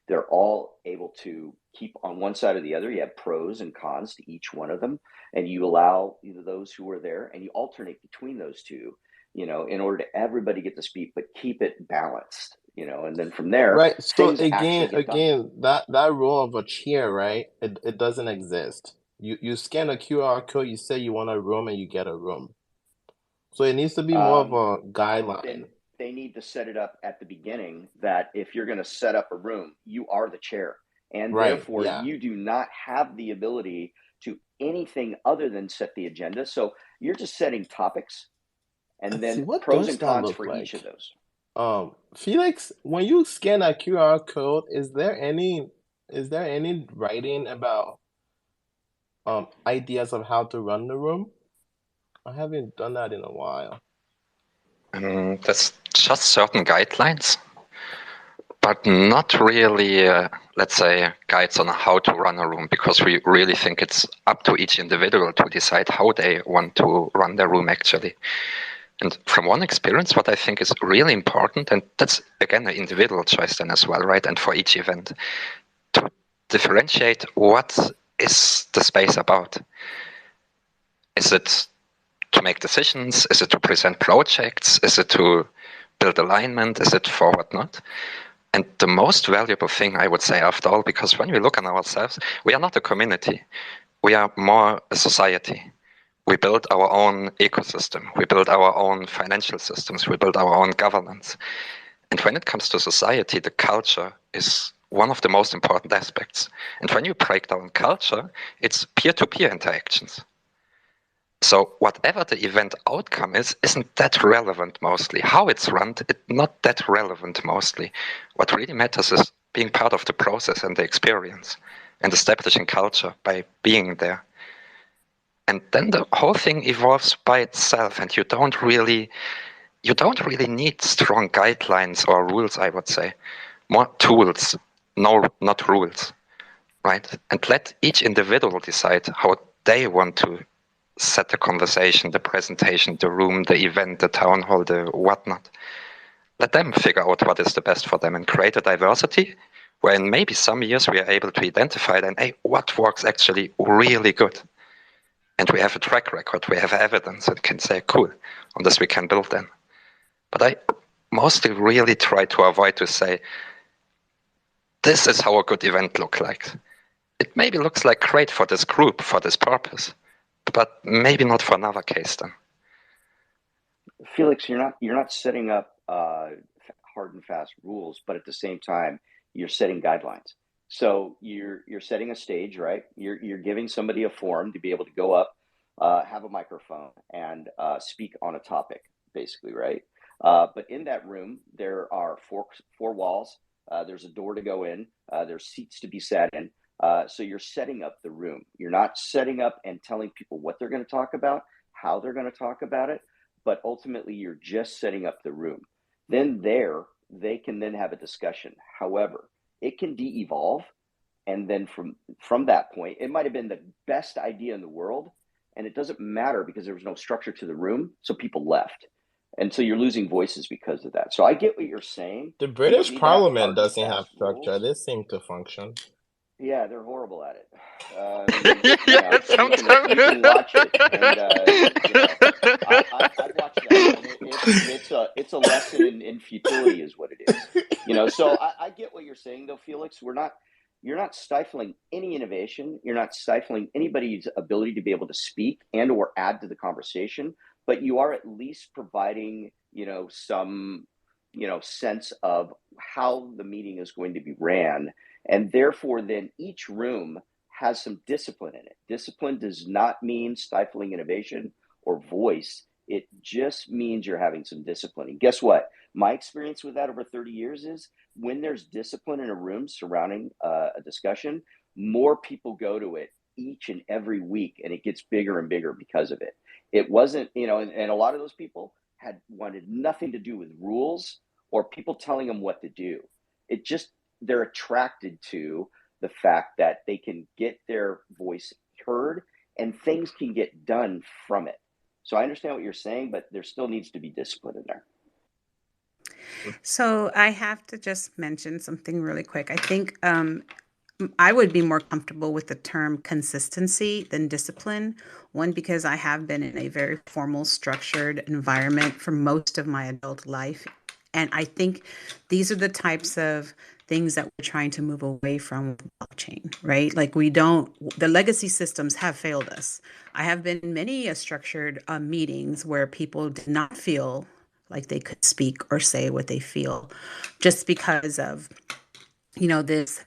They're all able to keep on one side or the other. You have pros and cons to each one of them, and you allow either those who are there and you alternate between those two, in order to everybody get to speak, but keep it balanced, and then from there, Right. So things actually get done. that rule of a chair, right? It doesn't exist. You scan a QR code, you say you want a room, and you get a room. So it needs to be more of a guideline. Then they need to set it up at the beginning that if you're going to set up a room, you are the chair. And Right, therefore, yeah. you do not have the ability to anything other than set the agenda. So you're just setting topics and Let's then see, what pros does and that cons look for each of like? those. Felix, when you scan a QR code, is there any writing about ideas of how to run the room? I haven't done that in a while. There's just certain guidelines, but not really, let's say, guides on how to run a room, because we really think it's up to each individual to decide how they want to run their room, actually. And from one experience, what I think is really important, and that's, again, an individual choice then as well, right? And for each event, to differentiate what is the space about. Is it to make decisions? Is it to present projects? Is it to build alignment? Is it for whatnot? And the most valuable thing, I would say, after all, because when we look on ourselves, we are not a community. We are more a society. We build our own ecosystem. We build our own financial systems. We build our own governance. And when it comes to society, the culture is one of the most important aspects. And when you break down culture, it's peer-to-peer interactions. So whatever the event outcome is, isn't that relevant mostly. How it's run, it's not that relevant mostly. What really matters is being part of the process and the experience and establishing culture by being there. And then the whole thing evolves by itself, and you don't really need strong guidelines or rules, I would say. More tools, no, not rules, right? And let each individual decide how they want to set the conversation, the presentation, the room, the event, the town hall, the whatnot. Let them figure out what is the best for them and create a diversity where in maybe some years we are able to identify then, hey, what works actually really good. And we have a track record, we have evidence and can say, cool, on this we can build then. But I mostly really try to avoid to say, this is how a good event looks like. It maybe looks like great for this group, for this purpose, but maybe not for another case then. Felix, you're not setting up hard and fast rules, but at the same time, you're setting guidelines. So you're setting a stage, right? You're giving somebody a forum to be able to go up, have a microphone, and speak on a topic, basically, right? But in that room, there are four walls. There's a door to go in. There's seats to be sat in. So you're setting up the room. You're not setting up and telling people what they're going to talk about, how they're going to talk about it, but ultimately you're just setting up the room. Then they can then have a discussion. However, it can de-evolve, and then from that point, it might have been the best idea in the world, and it doesn't matter because there was no structure to the room, so people left. And so you're losing voices because of that. So I get what you're saying. The British Parliament doesn't have structure. They seem to function. Yeah, they're horrible at it. You can watch it, and I've watched that. And it's a lesson in futility, is what it is. So I get what you're saying, though, Felix. You're not stifling any innovation. You're not stifling anybody's ability to be able to speak and or add to the conversation. But you are at least providing, some, sense of how the meeting is going to be ran. And therefore, then each room has some discipline in it. Discipline does not mean stifling innovation or voice. It just means you're having some discipline. And guess what? My experience with that over 30 years is when there's discipline in a room surrounding a discussion, more people go to it each and every week, and it gets bigger and bigger because of it. It wasn't, and a lot of those people had wanted nothing to do with rules or people telling them what to do. It just, they're attracted to the fact that they can get their voice heard and things can get done from it. So I understand what you're saying, but there still needs to be discipline in there. So I have to just mention something really quick. I think I would be more comfortable with the term consistency than discipline. One, because I have been in a very formal, structured environment for most of my adult life. And I think these are the types of things that we're trying to move away from with blockchain, right? Like the legacy systems have failed us. I have been in many structured meetings where people did not feel like they could speak or say what they feel just because of, this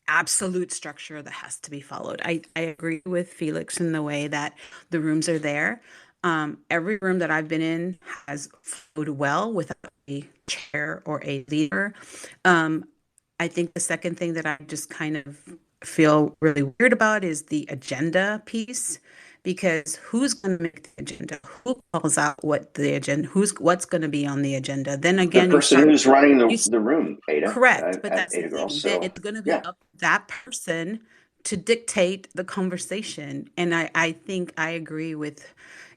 absolute structure that has to be followed. I agree with Felix in the way that the rooms are there. Every room that I've been in has flowed well without a chair or a leader. I think the second thing that I just kind of feel really weird about is the agenda piece, because who's going to make the agenda? Who calls out what the agenda? What's going to be on the agenda? Then again, the person who's running the room, Ada. Correct, but that's Ada the Girl. thing. So It's going to be up to that person to dictate the conversation. And I think I agree with,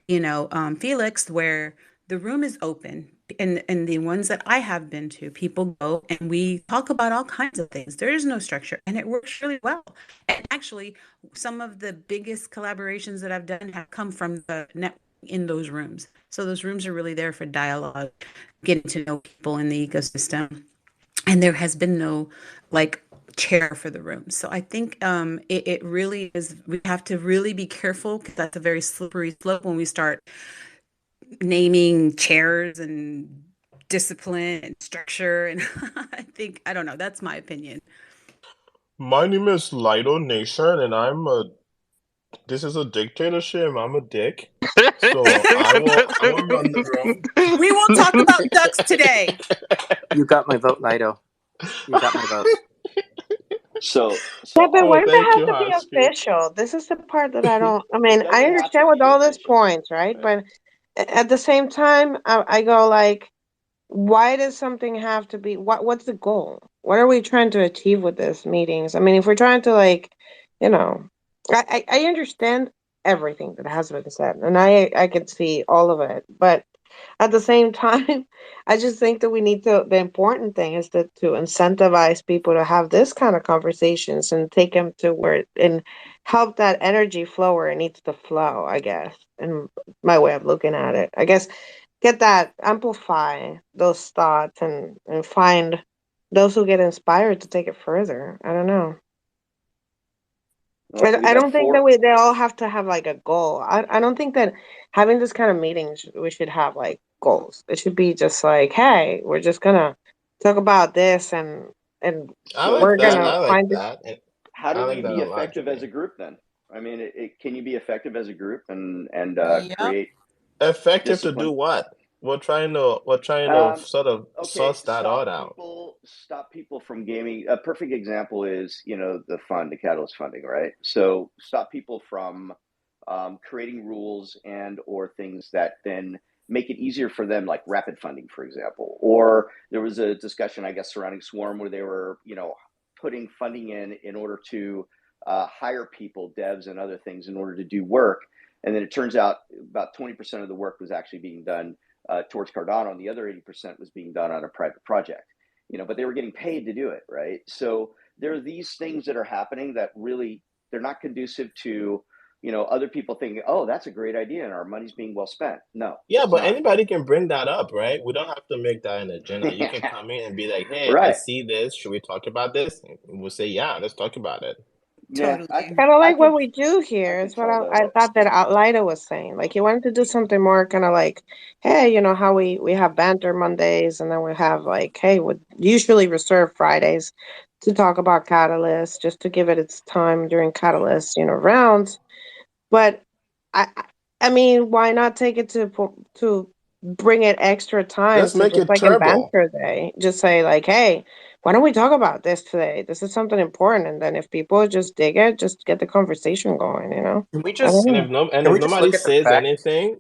Felix, where the room is open. And the ones that I have been to, people go and we talk about all kinds of things. There is no structure and it works really well. And actually, some of the biggest collaborations that I've done have come from the network in those rooms. So those rooms are really there for dialogue, getting to know people in the ecosystem. And there has been no chair for the room. So I think it really is, we have to really be careful because that's a very slippery slope when we start naming chairs and discipline and structure. And I don't know, that's my opinion. My name is Lido Nation, and this is a dictatorship. I'm a dick. So I will run the room. We won't talk about ducks today. You got my vote, Lido. You got my vote. So yeah, but why does it have to be official? This is the part that I don't. I mean, I understand with all these points, right? But at the same time, I go like, why does something have to be? What's the goal? What are we trying to achieve with these meetings? I mean, if we're trying to I understand everything that has been said, and I can see all of it, but at the same time, I just think that we need to. The important thing is to incentivize people to have this kind of conversations and take them to where and help that energy flow where it needs to flow. I guess, and my way of looking at it, I guess, get that amplify those thoughts and find those who get inspired to take it further. I don't know. I don't think that they all have to have a goal. I don't think that having this kind of meetings we should have goals. It should be just hey, we're just gonna talk about this and we're gonna find it. How do we be effective as a group then? I mean, can you be effective as a group and create effective discipline? To do what? We're trying to sort of suss that out. Stop people from gaming. A perfect example is, the fund, the Catalyst funding, right? So stop people from creating rules and or things that then make it easier for them, like rapid funding, for example. Or there was a discussion, I guess, surrounding Swarm where they were, putting funding in order to hire people, devs and other things in order to do work. And then it turns out about 20% of the work was actually being done towards Cardano, and the other 80% was being done on a private project, but they were getting paid to do it, right? So there are these things that are happening that really, they're not conducive to, other people thinking, oh, that's a great idea and our money's being well spent. No. Yeah, but anybody can bring that up, right? We don't have to make that an agenda. You can come in and be like, hey, I see this. Should we talk about this? And we'll say, yeah, let's talk about it. Yeah, kind of like what we do here. It's what I thought that Lida was saying. He wanted to do something more kind of hey, how we have banter Mondays, and then we have hey, we usually reserve Fridays to talk about Catalyst, just to give it its time during Catalyst, rounds. But I mean, why not take it to bring it extra time Let's to make just it like in turbo. Banter Day, just say like, hey, why don't we talk about this today? This is something important, and then if people just dig it, just get the conversation going. Can we I don't just And know. if no, and can if we just nobody look at the says fact? anything,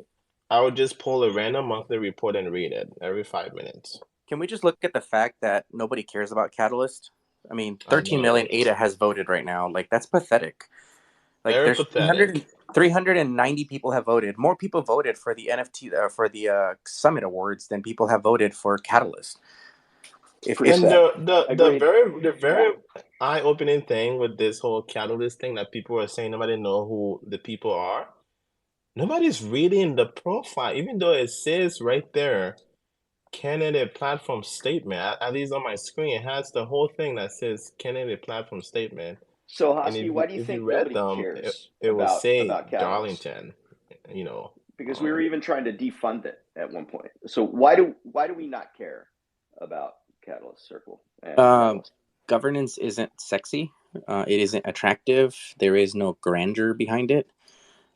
I would just pull a random monthly report and read it every 5 minutes. Can we just look at the fact that nobody cares about Catalyst? I mean, I 13 know. million ADA has voted right now. Like, that's pathetic. Like, Very there's pathetic. 390 people have voted. More people voted for the NFT for the Summit Awards than people have voted for Catalyst. Pretty And sad. the Agreed. the very eye-opening thing with this whole catalyst thing that people are saying nobody know who the people are. Nobody's reading the profile, even though it says right there, candidate platform statement. At least on my screen, it has the whole thing that says candidate platform statement. So, And Hosky, why do you if you think read nobody them, cares it will say about Catalyst? Darlington, you know. Because we were even trying to defund it at one point. So why do we not care about Catalyst Circle and Catalyst? Governance isn't sexy. It isn't attractive. There is no grandeur behind it.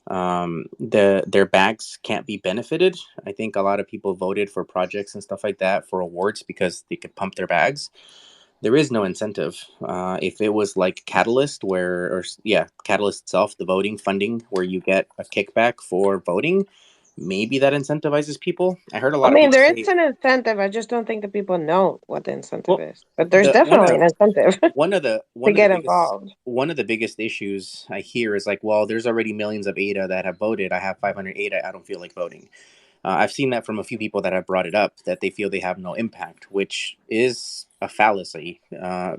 Their bags can't be benefited. I think a lot of people voted for projects and stuff like that for awards because they could pump their bags. There is no incentive. If it was like Catalyst, Catalyst itself, the voting funding, where you get a kickback for voting, maybe that incentivizes people. I heard a I lot of mean, people there say, is an incentive. I just don't think that people know what the incentive well, is. But there's the one definitely of an incentive one of the to one of the get biggest involved. one of the biggest issues I hear is like, well, there's already millions of ADA that have voted. I have 500 ADA. I don't feel like voting. I've seen that from a few people that have brought it up, that they feel they have no impact, which is a fallacy,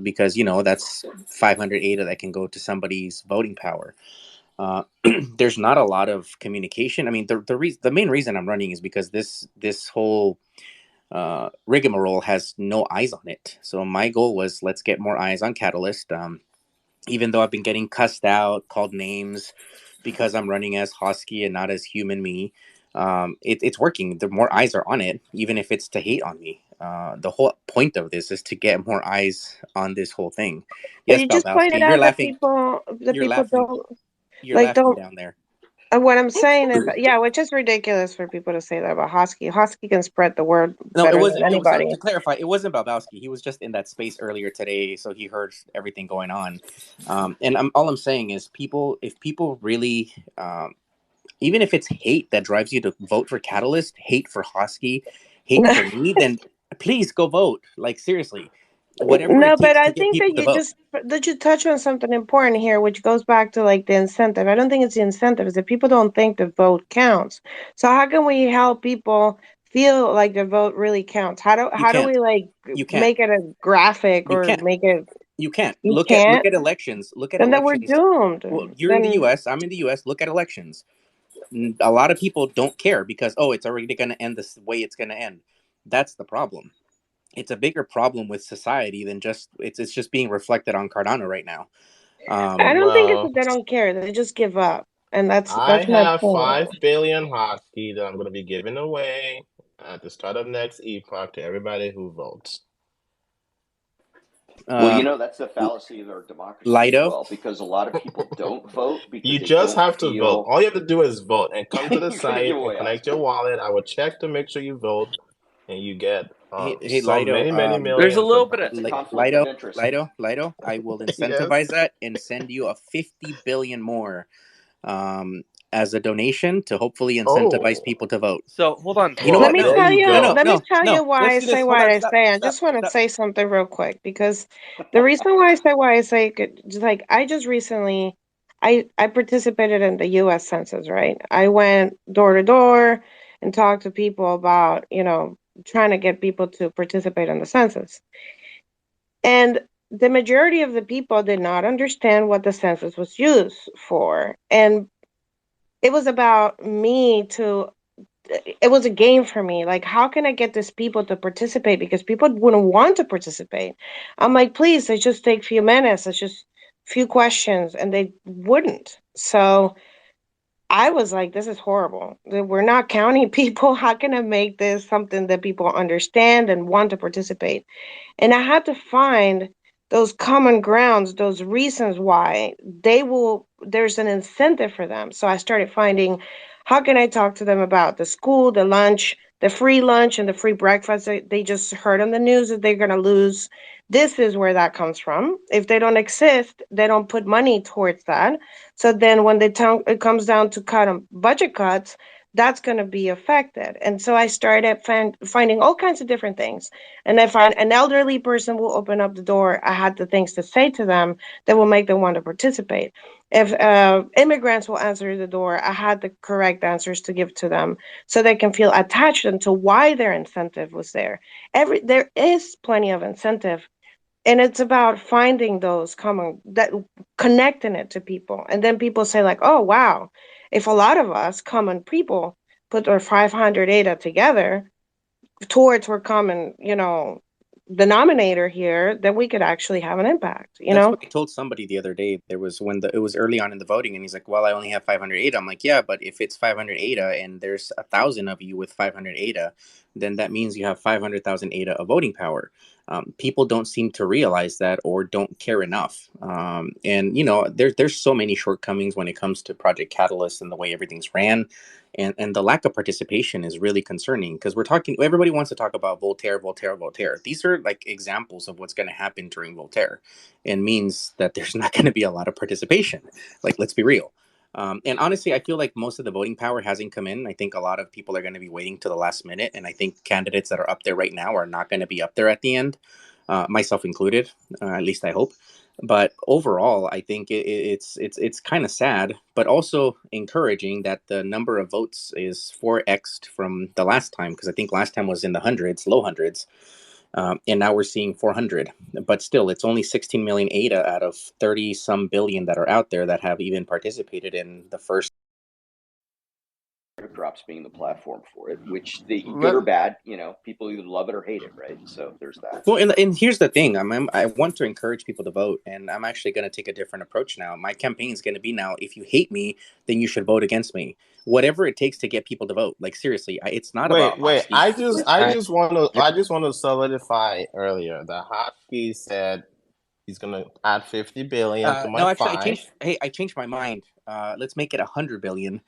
because that's 500 ADA that can go to somebody's voting power. There's not a lot of communication. I mean, the main reason I'm running is because this whole rigmarole has no eyes on it. So my goal was, let's get more eyes on Catalyst. Even though I've been getting cussed out, called names because I'm running as Hosky and not as human me, it's working. The more eyes are on it, even if it's to hate on me. The whole point of this is to get more eyes on this whole thing. But Yes, you just pointed Balbowski, you're out that laughing. the You're people laughing. don't You're like laughing don't. down there. What I'm saying is, yeah, which is ridiculous for people to say that about Hosky. Hosky can spread the word No, it better than wasn't. It was anybody. to clarify. It wasn't Balbowski. He was just in that space earlier today, so he heard everything going on. And all I'm saying is, if people really, even if it's hate that drives you to vote for Catalyst, hate for Hosky, hate for me, then please go vote. Like, seriously, whatever No, it but takes to I get think people to vote. that you touch on something important here, which goes back to like the incentive. I don't think it's the incentive; it's that people don't think the vote counts. So how can we help people feel like the vote really counts? You How do can't. we like You can't. make it a graphic You or can't. make it? You can't. You Look can't. at elections. Look at Then we're elections. doomed. Well, you're in the Then U.S. I'm in the U.S. Look at elections. A lot of people don't care because, oh, it's already going to end this way it's going to end. That's the problem. It's a bigger problem with society than just it's just being reflected on Cardano right now. I don't think it's Well, that they don't care; they just give up, and I that's my have point. 5 billion Hosky that I'm going to be giving away at the start of next epoch to everybody who votes. Well, that's the fallacy of our democracy as Lido, well, because a lot of people don't vote because You they just don't have to vote. feel All you have to do is vote and come to the you're going to give site and away connect Hosky. your wallet. I will check to make sure you vote, and you get hey some Lido, many there's a millions little of bit of That's a Hosky. conflict of Lido, interest. Lido. I will Yes. incentivize that and send you a 50 billion more, as a donation to hopefully incentivize Oh, people to vote. So hold on. You know Let well, what? me No, there tell you you, no, no, go. let me no, tell you no. why Let's I do this. say Hold what on. I Stop, say. I stop, just want to stop. say something real quick because the reason why I say just like I just recently I participated in the US Census, right? I went door to door and talked to people about, trying to get people to participate in the census. And the majority of the people did not understand what the census was used for. And it was about me to it was a game for me. Like, how can I get these people to participate? Because people wouldn't want to participate. I'm like, please, let's just take a few minutes. Let's just few questions, and they wouldn't. So I was like, this is horrible. We're not counting people. How can I make this something that people understand and want to participate? And I had to find those common grounds, those reasons why there's an incentive for them. So I started finding How can I talk to them about the school, the lunch, the free lunch, and the free breakfast they just heard on the news that they're going to lose? This is where that comes from. If they don't exist, they don't put money towards that. So then when it comes down to budget cuts, that's going to be affected. And so I started finding all kinds of different things. And if an elderly person will open up the door, I had the things to say to them that will make them want to participate. If immigrants will answer the door, I had the correct answers to give to them so they can feel attached to why their incentive was there. There is plenty of incentive, and it's about finding those connecting it to people. And then people say like, oh, wow, if a lot of us common people put our 500 ADA together towards our common, denominator here, then we could actually have an impact, That's what I told somebody the other day. There was it was early on in the voting, and he's like, well, I only have 500 ADA. I'm like, yeah, but if it's 500 ADA and there's 1,000 of you with 500 ADA, then that means you have 500,000 ADA of voting power. People don't seem to realize that or don't care enough. And, there's so many shortcomings when it comes to Project Catalyst and the way everything's ran. And the lack of participation is really concerning because everybody wants to talk about Voteaire. These are like examples of what's going to happen during Voteaire, and means that there's not going to be a lot of participation. Like, let's be real. And honestly, I feel like most of the voting power hasn't come in. I think a lot of people are going to be waiting to the last minute. And I think candidates that are up there right now are not going to be up there at the end, myself included, at least I hope. But overall, I think it's kind of sad, but also encouraging that the number of votes is 4x'd from the last time, because I think last time was in the hundreds, low hundreds. And now we're seeing 400, but still it's only 16 million ADA out of 30 some billion that are out there that have even participated in the first. Drops being the platform for it, which good or bad, people either love it or hate it, right? So there's that. Well, and here's the thing. I want to encourage people to vote, and I'm actually going to take a different approach now. My campaign is going to be now, if you hate me, then you should vote against me. Whatever it takes to get people to vote. Like, seriously, it's not about. Wait. I just want to solidify earlier that Hotke said he's going to add 50 billion to my I changed my mind. Let's make it 100 billion.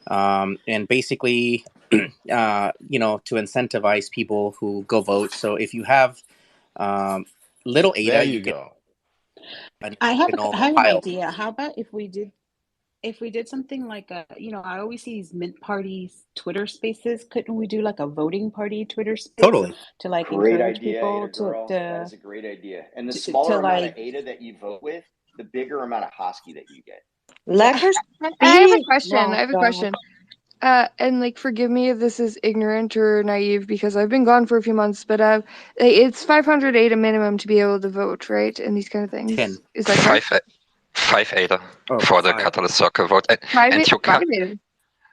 And basically, to incentivize people who go vote. So if you have little ADA, there you go. I have an idea. How about if we did something like I always see these Mint Parties Twitter spaces. Couldn't we do like a voting party Twitter space? Totally. To like great encourage idea, people to that is a great idea. And the smaller amount of ADA that you vote with, the bigger amount of Hosky that you get. I have a question. And like, forgive me if this is ignorant or naive because I've been gone for a few months, but it's 500 ADA minimum to be able to vote, right? And these kind of things. 10. Is that correct? 5 ADA for the Catalyst Circle vote. And you can't.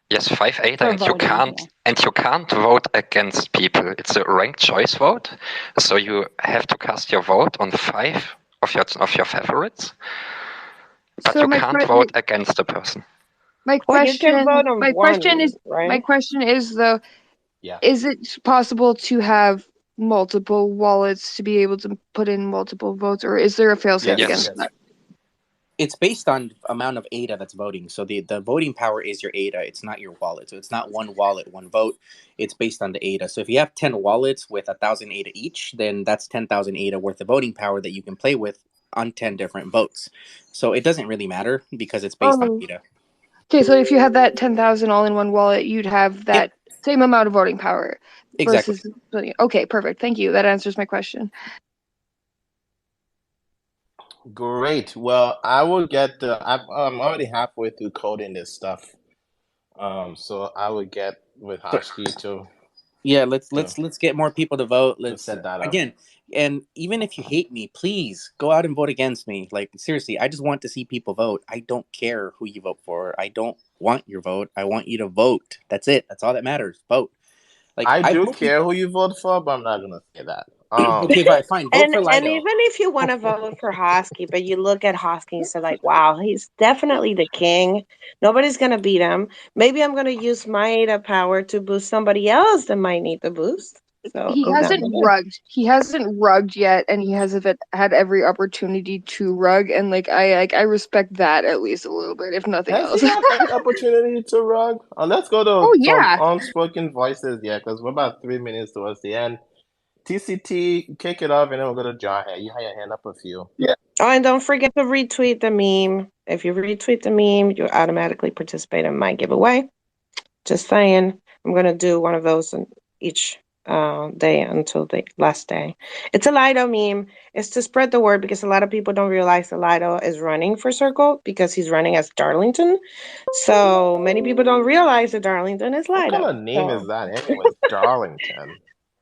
Yes, 5 ADA, and you can't vote against people. It's a ranked choice vote, so you have to cast your vote on 5 of your favorites, but you can't vote against a person. My question is though, is it possible to have multiple wallets to be able to put in multiple votes, or is there a failsafe against that? It's based on amount of ADA that's voting. So the voting power is your ADA. It's not your wallet. So it's not one wallet, one vote. It's based on the ADA. So if you have 10 wallets with 1,000 ADA each, then that's 10,000 ADA worth of voting power that you can play with on 10 different votes. So it doesn't really matter because it's based on ADA. Okay, so if you had that 10,000 all in one wallet, you'd have that same amount of voting power. Exactly. Okay, perfect. Thank you. That answers my question. Great. Well, I will get I'm already halfway through coding this stuff. So I would get with Hosky to. Yeah, let's get more people to vote. Let's set that up again. And even if you hate me, please go out and vote against me. Like, seriously, I just want to see people vote. I don't care who you vote for. I don't want your vote. I want you to vote. That's it. That's all that matters. Vote. Like, I do care who you vote for, but I'm not gonna say that. Okay, fine. Vote for Lido. And even if you want to vote for Hosky, but you look at Hosky and say, like, wow, he's definitely the king. Nobody's going to beat him. Maybe I'm going to use my ADA power to boost somebody else that might need the boost. So He hasn't rugged. He hasn't rugged yet, and he hasn't had every opportunity to rug. And like I respect that at least a little bit, if nothing Has else. he had any opportunity to rug? Let's go Oh to some yeah. unspoken voices, yeah, because we're about 3 minutes towards the end. TCT, kick it off, and then we'll go to Jarhead. You had your hand up a few. Yeah. Oh, and don't forget to retweet the meme. If you retweet the meme, you automatically participate in my giveaway. Just saying. I'm going to do one of those in each day until the last day. It's a Lido meme. It's to spread the word because a lot of people don't realize that Lido is running for Circle because he's running as Darlington. So many people don't realize that Darlington is What Lido. kind of name is that anyways? Darlington.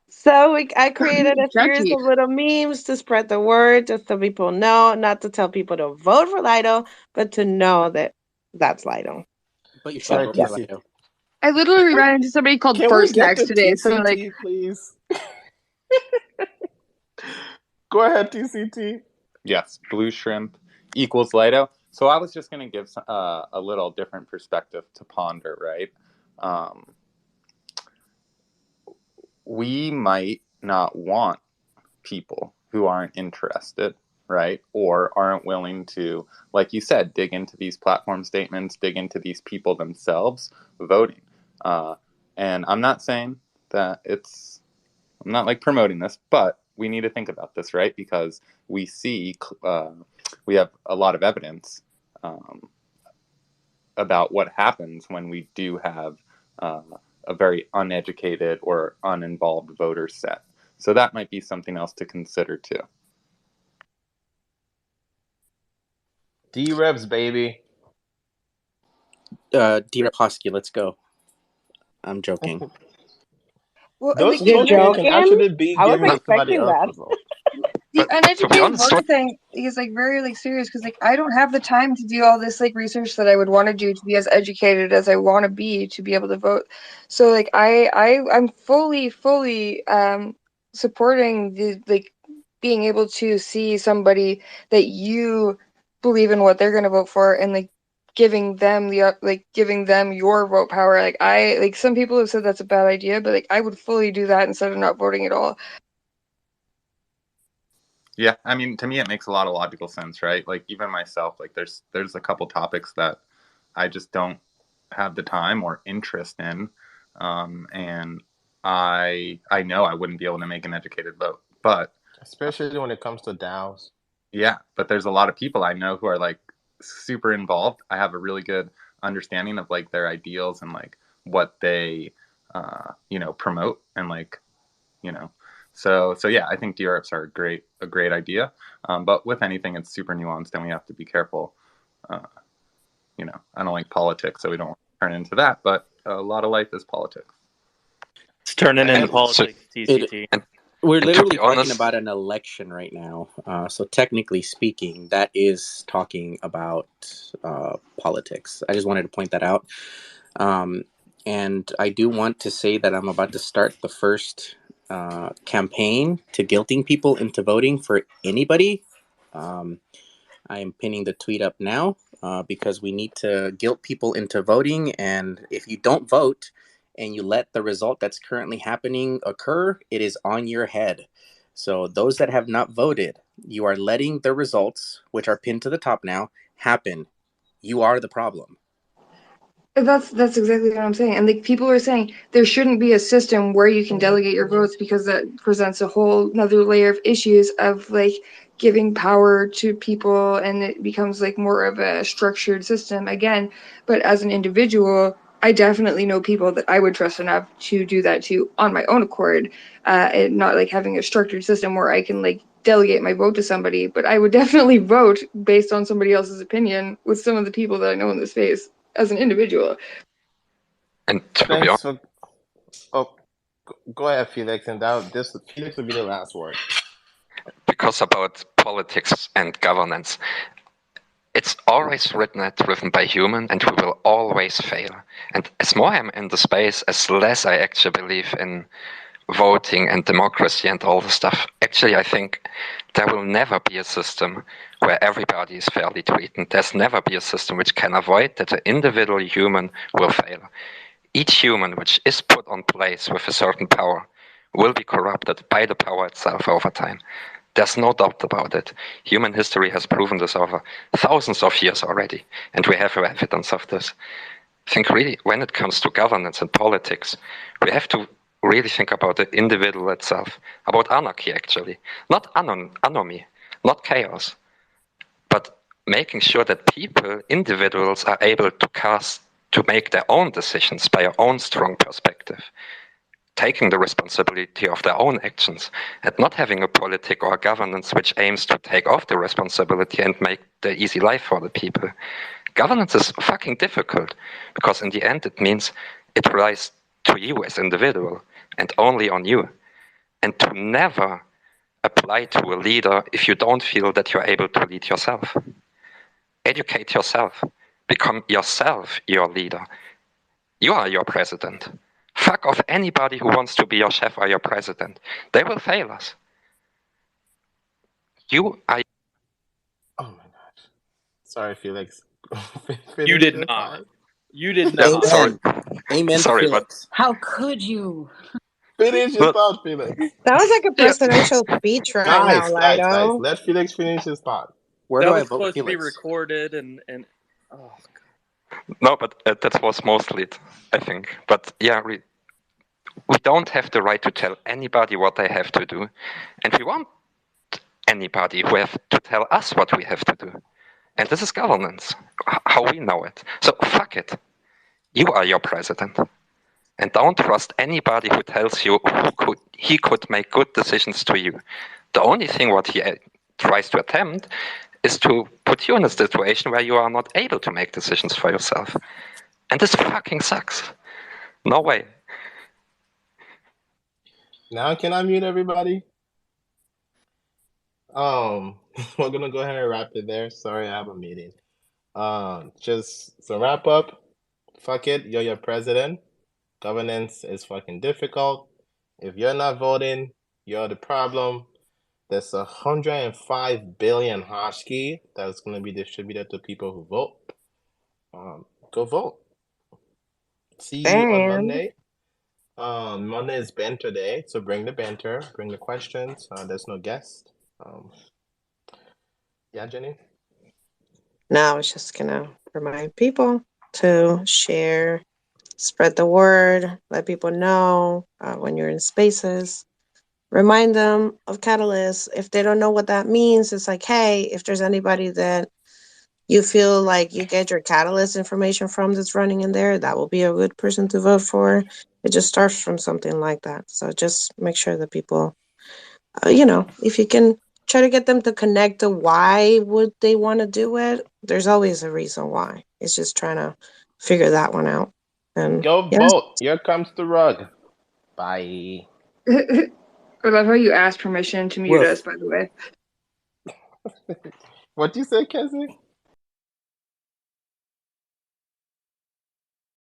So I created a series of little memes to spread the word, just so people know, not to tell people to vote for Lido, but to know that that's Lido. But you should Sorry, vote for TC. Lido. I literally ran into somebody called Can we First get Next to today. So I'm like, TCT, please? Go ahead, TCT. Yes, blue shrimp equals Lido. So I was just going to give a little different perspective to ponder, right? We might not want people who aren't interested, right? Or aren't willing to, like you said, dig into these platform statements, dig into these people themselves voting. And I'm not saying that I'm not like promoting this, but we need to think about this, right? Because we see, we have a lot of evidence about what happens when we do have a very uneducated or uninvolved voter set. So that might be something else to consider too. D-Rebs, baby. D-Rep Hosky, let's go. I'm joking. well, Those You're children can joking? actually be I was giving somebody expecting else that. a vote. the uneducated honest, voter thing is like very like serious because like I don't have the time to do all this like research that I would want to do to be as educated as I want to be able to vote. So like I'm fully supporting the like being able to see somebody that you believe in what they're going to vote for and like giving them giving them your vote power. Like I like some people have said that's a bad idea, but like I would fully do that instead of not voting at all. Yeah, I mean, to me, it makes a lot of logical sense, right? Like even myself, like there's a couple topics that I just don't have the time or interest in, and I know I wouldn't be able to make an educated vote, but especially when it comes to DAOs. Yeah, but there's a lot of people I know who are like super involved. I have a really good understanding of like their ideals and like what they promote and like so yeah, I think DRFs are a great idea, but with anything it's super nuanced and we have to be careful. I don't like politics, so we don't turn into that, but a lot of life is politics. It's turning into politics, TCT. We're literally talking about an election right now. So technically speaking, that is talking about politics. I just wanted to point that out. And I do want to say that I'm about to start the first campaign to guilting people into voting for anybody. I am pinning the tweet up now because we need to guilt people into voting. And if you don't vote and you let the result that's currently happening occur, it is on your head. So those that have not voted, you are letting the results, which are pinned to the top now, happen. You are the problem. That's exactly what I'm saying. And like people are saying there shouldn't be a system where you can delegate your votes because that presents a whole another layer of issues of like giving power to people and it becomes like more of a structured system again. But as an individual, I definitely know people that I would trust enough to do that too on my own accord, and not like having a structured system where I can like delegate my vote to somebody. But I would definitely vote based on somebody else's opinion with some of the people that I know in this space as an individual. And Thanks for. Oh, go ahead, Felix, and Felix will be the last word. Because about politics and governance, it's always written and driven by human, and we will always fail. And as more I'm in the space, as less I actually believe in voting and democracy and all the stuff. Actually, I think there will never be a system where everybody is fairly treated. There's never be a system which can avoid that an individual human will fail. Each human which is put on place with a certain power will be corrupted by the power itself over time. There's no doubt about it. Human history has proven this over thousands of years already, and we have evidence of this. I think really, when it comes to governance and politics, we have to really think about the individual itself, about anarchy actually, not anomy, not chaos, but making sure that people, individuals, are able to make their own decisions by their own strong perspective, taking the responsibility of their own actions, and not having a politic or a governance which aims to take off the responsibility and make the easy life for the people. Governance is fucking difficult, because in the end it means it relies to you as individual, and only on you. And to never apply to a leader if you don't feel that you're able to lead yourself. Educate yourself. Become yourself your leader. You are your president. Fuck off anybody who wants to be your chef or your president. They will fail us. You are... Oh my gosh. Sorry, Felix. You did not. Part. You did not. Sorry. Amen. Sorry, Felix. How could you? Finish your thought, Felix. That was like a presidential speech right now, Guys. Lido. Let Felix finish his thought. Where that do I was vote supposed to be Felix? recorded and oh God. No, but that was mostly it, I think. But yeah, we don't have the right to tell anybody what they have to do, and we want anybody who have to tell us what we have to do. And this is governance, how we know it. So fuck it. You are your president. And don't trust anybody who tells you he could make good decisions to you. The only thing what he tries to attempt is to put you in a situation where you are not able to make decisions for yourself. And this fucking sucks. No way. Now can I mute everybody? We're gonna go ahead and wrap it there. Sorry, I have a meeting. Just to wrap up, fuck it, you're your president. Governance is fucking difficult. If you're not voting, you're the problem. There's 105 billion hashkey that's gonna be distributed to people who vote. Go vote. See you on Monday. Monday is banter day, so bring the banter, bring the questions. There's no guest. Yeah, Jenny? No, I was just gonna remind people to share, spread the word, let people know when you're in spaces. Remind them of Catalyst. If they don't know what that means, it's like, hey, if there's anybody that you feel like you get your Catalyst information from that's running in there, that will be a good person to vote for. It just starts from something like that. So just make sure that people, if you can try to get them to connect to why would they want to do it, there's always a reason why. It's just trying to figure that one out. And go vote. Here comes the rug. Bye. I love how you asked permission to mute us, by the way. What do you say, Cassie?